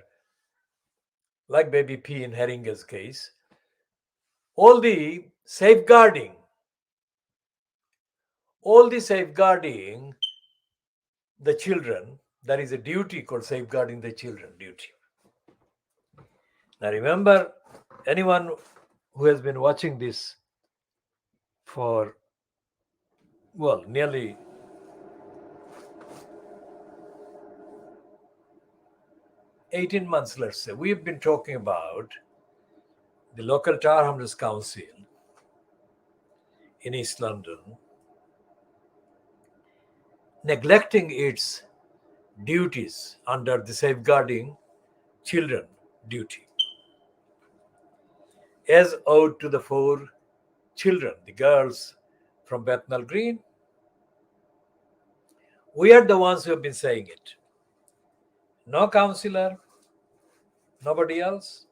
A: like baby P in Heringa's case, all the safeguarding the children, there is a duty called safeguarding the children duty. Now remember, anyone who has been watching this for well, nearly 18 months, let's say, we've been talking about the local Tar Hamlets Council in East London neglecting its duties under the safeguarding children duty, as owed to the four children, the girls from Bethnal Green. We are the ones who have been saying it. No councillor, nobody else.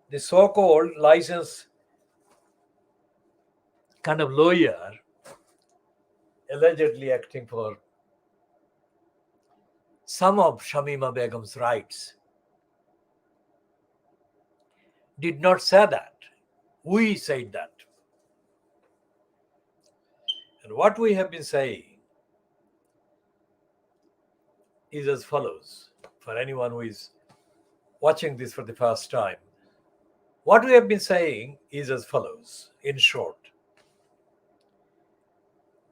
A: The so-called licensed kind of lawyer allegedly acting for some of Shamima Begum's rights did not say that. We said that. And what we have been saying is as follows, for anyone who is watching this for the first time. What we have been saying is as follows, in short,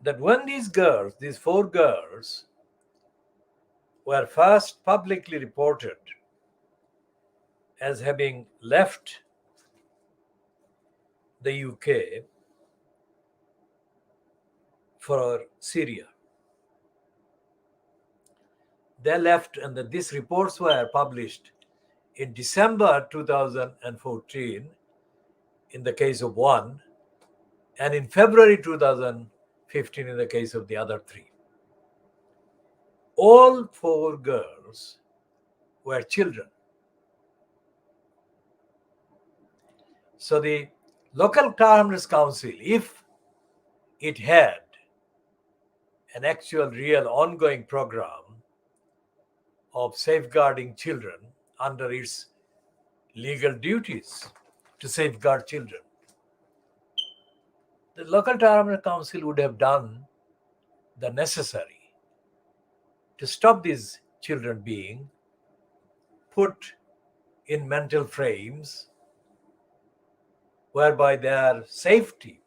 A: that when these girls, these four girls, were first publicly reported as having left the UK for Syria, they left, and that these reports were published in December 2014 in the case of one, and in February 2015 in the case of the other three. All four girls were children. So the local Tar Hamlets Council, if it had an actual, real, ongoing program of safeguarding children under its legal duties to safeguard children, the local Tar Hamlets Council would have done the necessary to stop these children being put in mental frames whereby their safety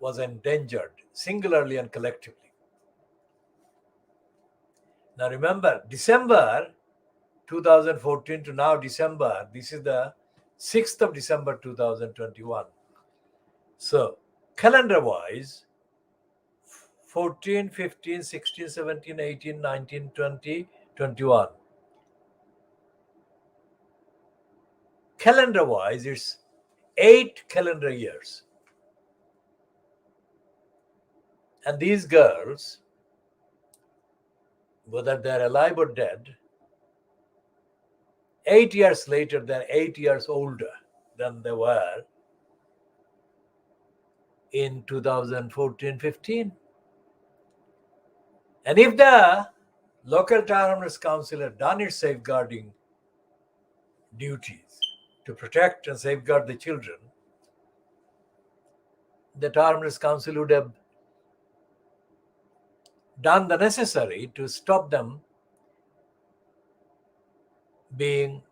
A: was endangered singularly and collectively. Now remember, December 2014 to now December, this is the 6th of December 2021. So calendar-wise, 14, 15, 16, 17, 18, 19, 20, 21. Calendar-wise, it's 8 calendar years. And these girls, whether they're alive or dead, 8 years later, they're 8 years older than they were in 2014-15. And if the local Tar Hamlets Council had done its safeguarding duties to protect and safeguard the children, the Tar Hamlets Council would have done the necessary to stop them being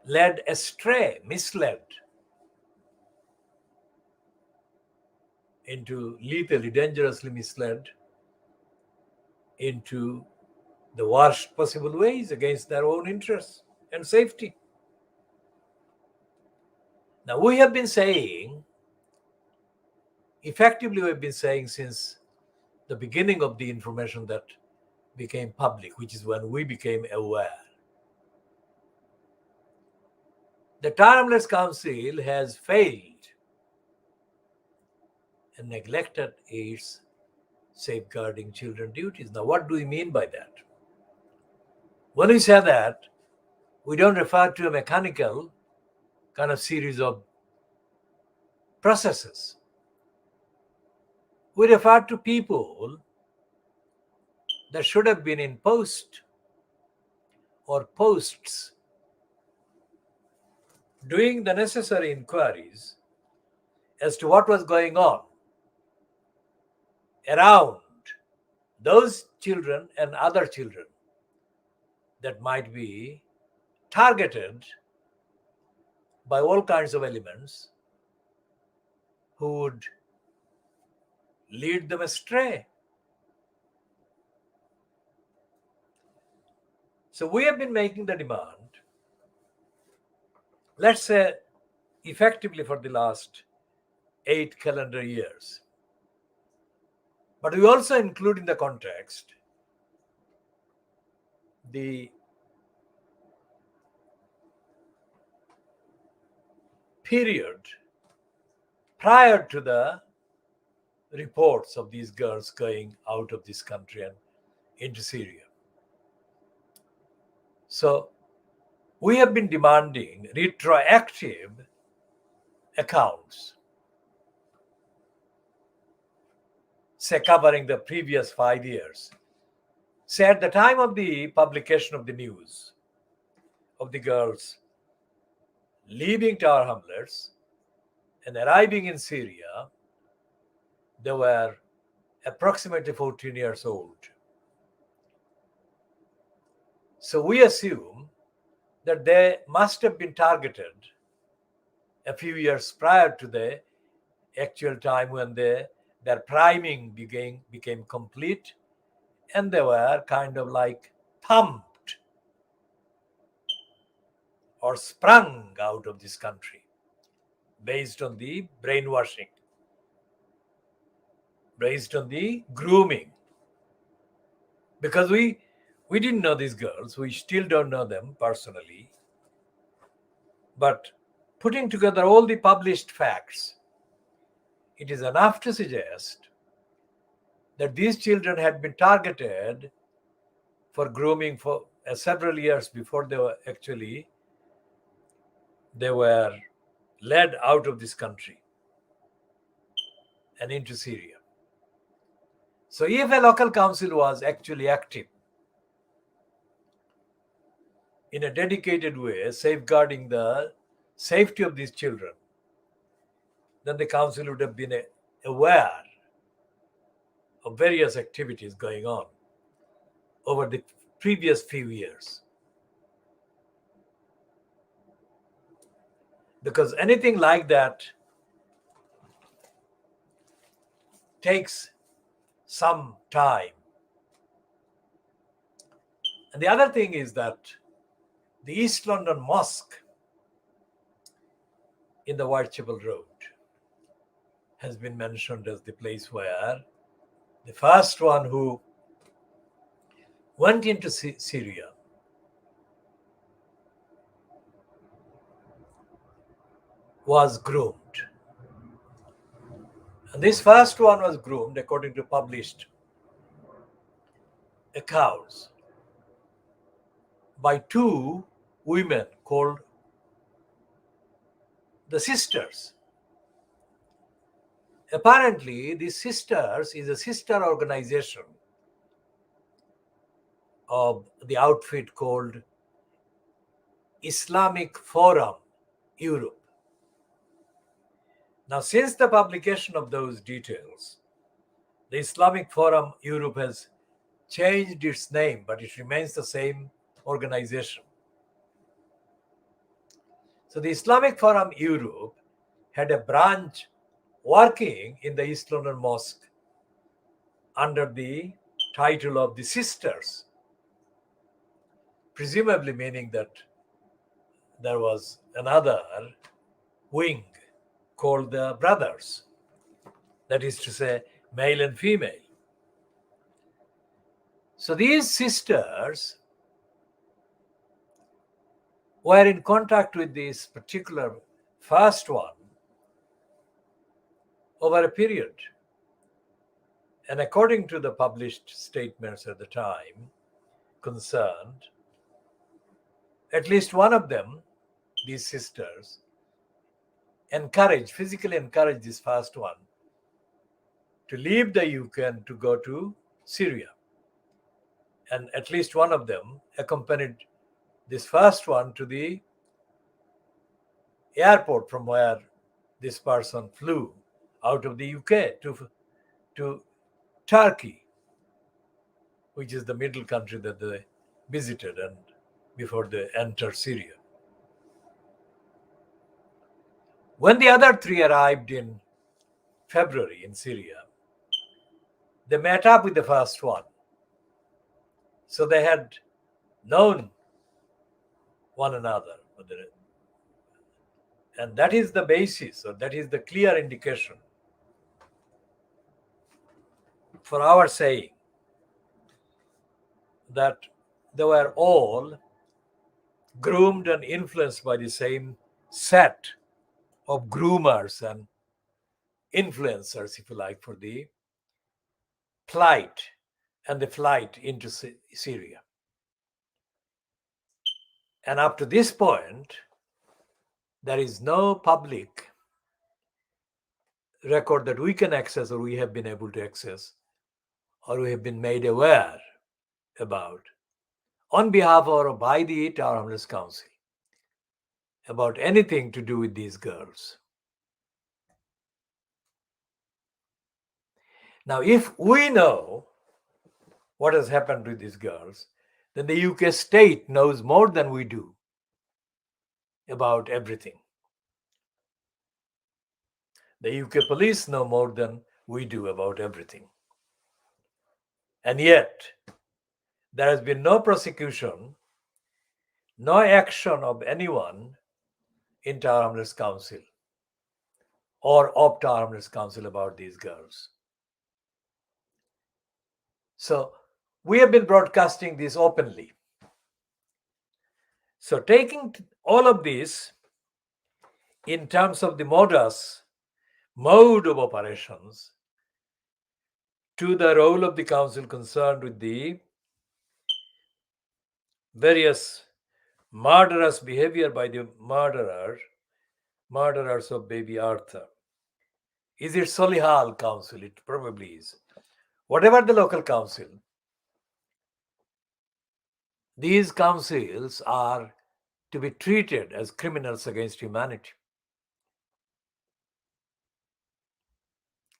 A: led astray, misled into lethally, dangerously misled into the worst possible ways against their own interests and safety. Now, we have been saying, effectively, we've been saying since the beginning of the information that became public, which is when we became aware. The Tar Hamlets Council has failed and neglected its safeguarding children duties. Now, what do we mean by that? When we say that, we don't refer to a mechanical kind of series of processes. We refer to people that should have been in post or posts doing the necessary inquiries as to what was going on around those children and other children that might be targeted by all kinds of elements who would lead them astray. So we have been making the demand, let's say, effectively for the last 8 calendar years. But we also include in the context the period prior to the reports of these girls going out of this country and into Syria. So we have been demanding retroactive accounts, say covering the previous 5 years. Say at the time of the publication of the news of the girls leaving Tower Hamlets and arriving in Syria, they were approximately 14 years old. So we assume that they must have been targeted a few years prior to the actual time when their priming became complete, and they were kind of like pumped or sprung out of this country based on the brainwashing, based on the grooming. Because we didn't know these girls, we still don't know them personally, but putting together all the published facts, it is enough to suggest that these children had been targeted for grooming for several years before they were led out of this country and into Syria. So if a local council was actually active in a dedicated way, safeguarding the safety of these children, then the council would have been aware of various activities going on over the previous few years. Because anything like that takes some time. And the other thing is that the East London Mosque in the Whitechapel Road has been mentioned as the place where the first one who went into Syria was groomed. And this first one was groomed, according to published accounts, by 2 women called the Sisters. Apparently, the Sisters is a sister organization of the outfit called Islamic Forum Europe. Now, since the publication of those details, the Islamic Forum Europe has changed its name, but it remains the same organization. So the Islamic Forum Europe had a branch working in the East London Mosque under the title of the Sisters, presumably meaning that there was another wing called the Brothers, that is to say, male and female. So these sisters were in contact with this particular first one over a period. And according to the published statements at the time concerned, at least one of them, these sisters, physically encouraged this first one to leave the UK and to go to Syria. And at least one of them accompanied this first one to the airport from where this person flew out of the UK to Turkey, which is the middle country that they visited and before they entered Syria. When the other three arrived in February in Syria, they met up with the first one. So they had known one another. And that is the basis, or that is the clear indication for our saying that they were all groomed and influenced by the same set of groomers and influencers, if you like, for the plight and the flight into Syria. And up to this point, there is no public record that we can access, or we have been able to access, or we have been made aware about on behalf or by the Tower Hamlets Council about anything to do with these girls. Now, if we know what has happened to these girls, then the UK state knows more than we do about everything. The UK police know more than we do about everything. And yet, there has been no prosecution, no action of anyone in Tower Hamlets Council or of Tower Hamlets Council about these girls. So we have been broadcasting this openly. So taking all of this in terms of the mode of operations, to the role of the council concerned with the various murderous behavior by the murderers of baby Arthur. Is it Solihull Council? It probably is. Whatever the local council, these councils are to be treated as criminals against humanity,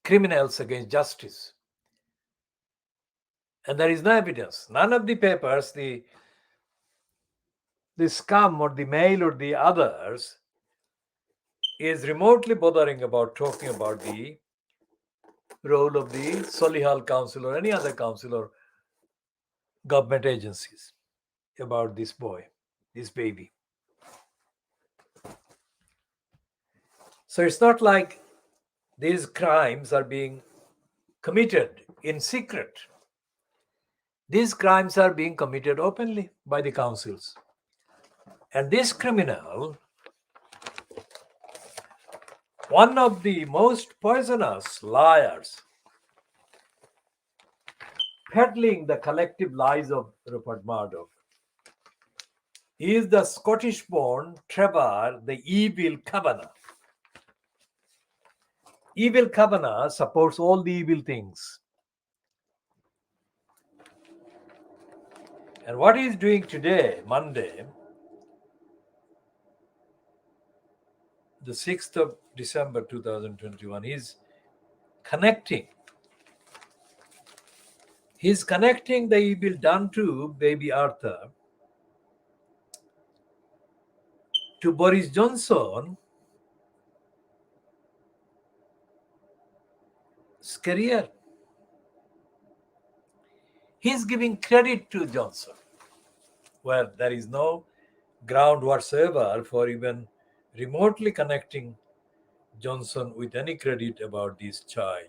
A: criminals against justice. And there is no evidence. None of the papers, the scum or the Mail or the others, is remotely bothering about talking about the role of the Solihull Council or any other council or government agencies about this boy, this baby. So it's not like these crimes are being committed in secret. These crimes are being committed openly by the councils. And this criminal, one of the most poisonous liars, peddling the collective lies of Rupert Murdoch, is the Scottish-born Trevor, the evil Kavanagh. Evil Kavanagh supports all the evil things. And what he is doing today, Monday, the 6th of December 2021, he's connecting the evil done to baby Arthur to Boris Johnson's career. He's giving credit to Johnson, where there is no ground whatsoever for even remotely connecting Johnson with any credit about this child.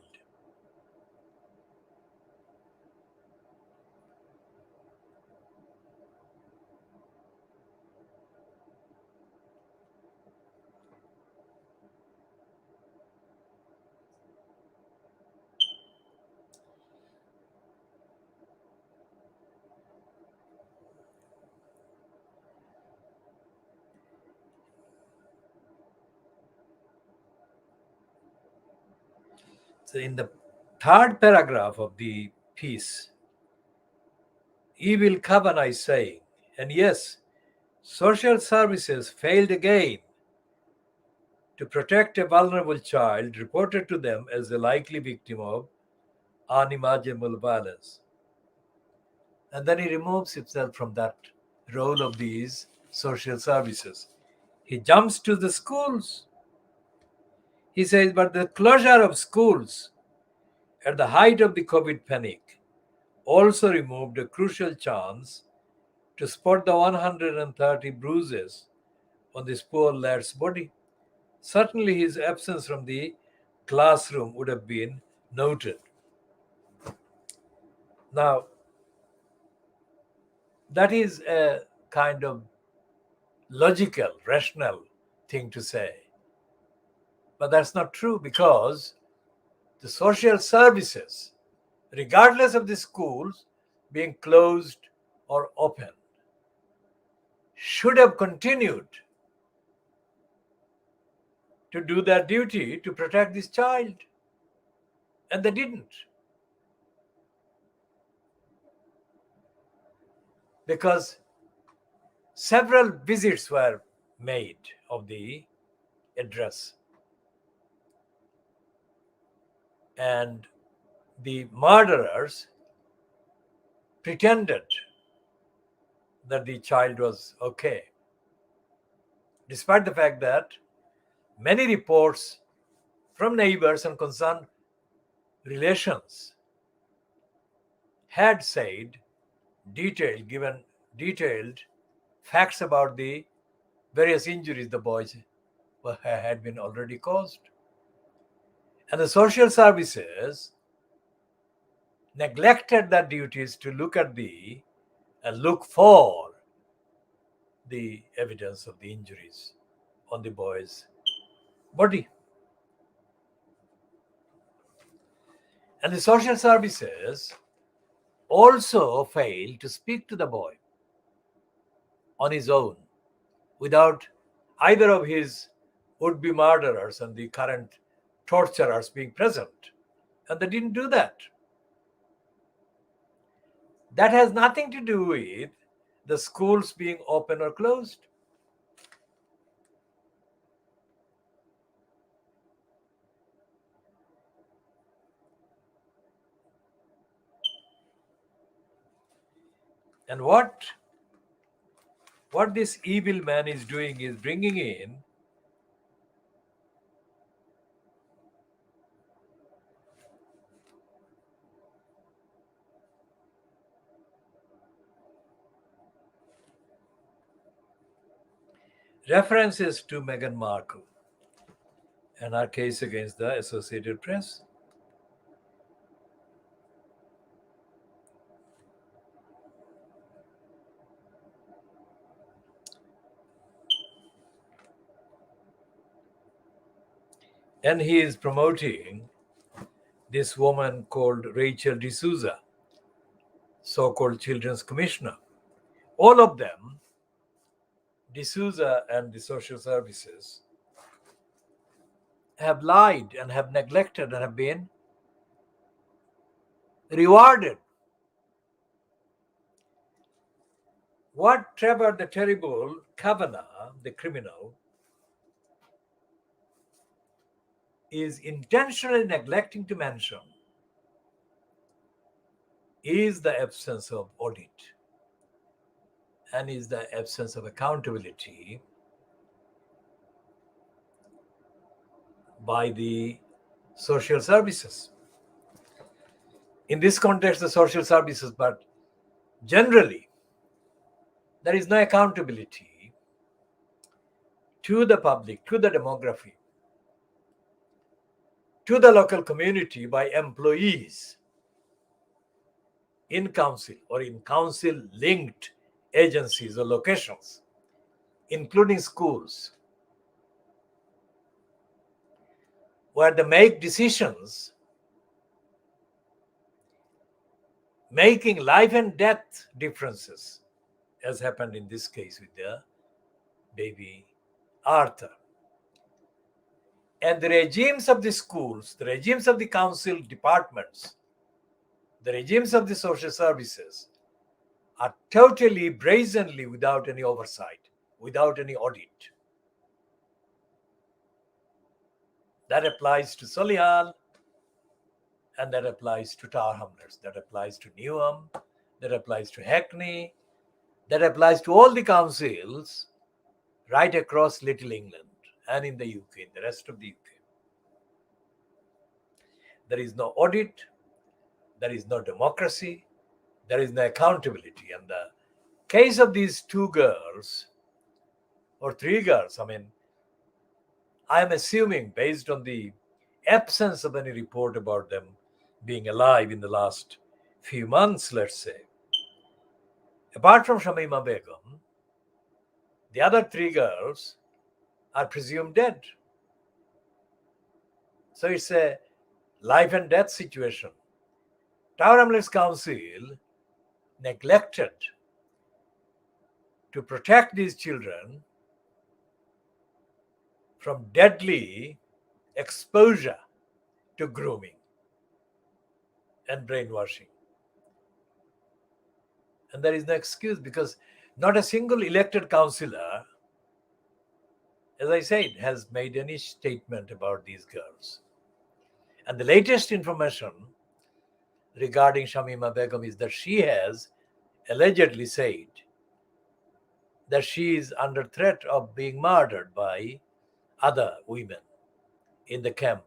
A: So in the third paragraph of the piece, evil Kavanagh is saying, and yes, social services failed again to protect a vulnerable child reported to them as a likely victim of unimaginable violence. And then he removes himself from that role of these social services. He jumps to the schools. He says, but the closure of schools at the height of the COVID panic also removed a crucial chance to spot the 130 bruises on this poor lad's body. Certainly, his absence from the classroom would have been noted. Now, that is a kind of logical, rational thing to say. But that's not true, because the social services, regardless of the schools being closed or open, should have continued to do their duty to protect this child. And they didn't. Because several visits were made of the address. And the murderers pretended that the child was okay, despite the fact that many reports from neighbors and concerned relations had said given detailed facts about the various injuries the boys had been already caused. And the social services neglected their duties to look for the evidence of the injuries on the boy's body. And the social services also failed to speak to the boy on his own without either of his would-be murderers and the current torturers being present. And they didn't do that. That has nothing to do with the schools being open or closed. And what this evil man is doing is bringing in references to Meghan Markle and her case against the Associated Press. And he is promoting this woman called Rachel D'Souza, so-called children's commissioner. All of them, D'Souza and the social services, have lied and have neglected and have been rewarded. What Trevor the Terrible Kavanagh, the criminal, is intentionally neglecting to mention is the absence of audit and is the absence of accountability by the social services. In this context, the social services, but generally, there is no accountability to the public, to the demography, to the local community by employees in council or in council linked agencies or locations, including schools, where they make decisions making life and death differences, as happened in this case with the baby Arthur. And the regimes of the schools, the regimes of the council departments, the regimes of the social services are totally brazenly without any oversight, without any audit. That applies to Solihull, and that applies to Tower Hamlets, that applies to Newham, that applies to Hackney, that applies to all the councils right across Little England and in the UK, in the rest of the UK. there is no audit, there is no democracy, there is no accountability. And the case of these two girls or three girls, I am assuming based on the absence of any report about them being alive in the last few months, let's say, apart from Shamima Begum, the other three girls are presumed dead. So it's a life and death situation. Tower Hamlets Council neglected to protect these children from deadly exposure to grooming and brainwashing. And there is no excuse because not a single elected councillor, as I said, has made any statement about these girls. And the latest information regarding Shamima Begum is that she has allegedly said that she is under threat of being murdered by other women in the camp.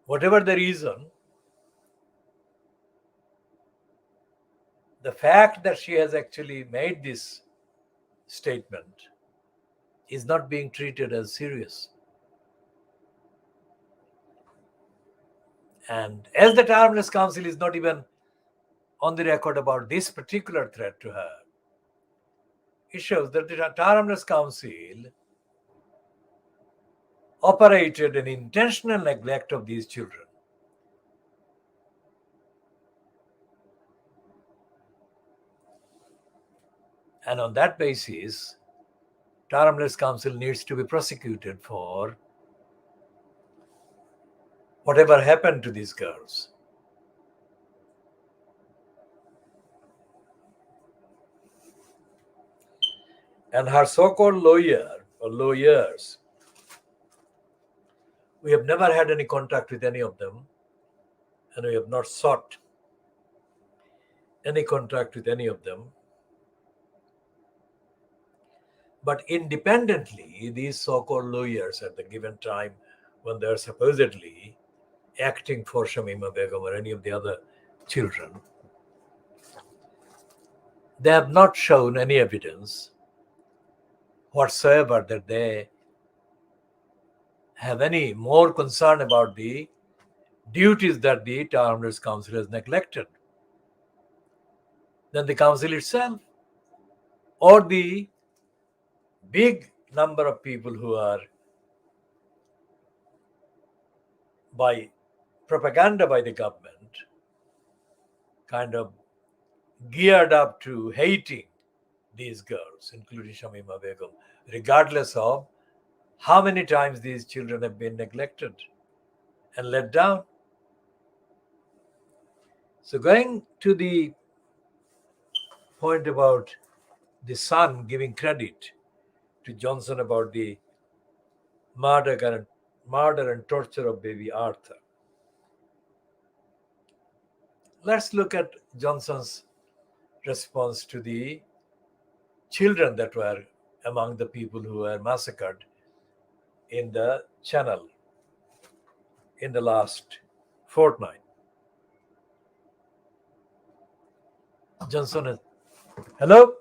A: Whatever the reason, the fact that she has actually made this statement is not being treated as serious. And as the Tower Hamlets Council is not even on the record about this particular threat to her, it shows that the Tower Hamlets Council operated an intentional neglect of these children. And on that basis, Tower Hamlets Council needs to be prosecuted for whatever happened to these girls. And her so-called lawyer or lawyers, we have never had any contact with any of them, and we have not sought any contact with any of them. But independently, these so-called lawyers at the given time when they are supposedly acting for Shamima Begum or any of the other children, they have not shown any evidence whatsoever that they have any more concern about the duties that the Tower Hamlets Council has neglected than the council itself or the big number of people who are, by propaganda by the government, kind of geared up to hating these girls, including Shamima Begum, regardless of how many times these children have been neglected and let down. So going to the point about the son giving credit to Johnson about the murder and torture of baby Arthur. Let's look at Johnson's response to the children that were among the people who were massacred in the channel in the last fortnight. Johnson is, hello?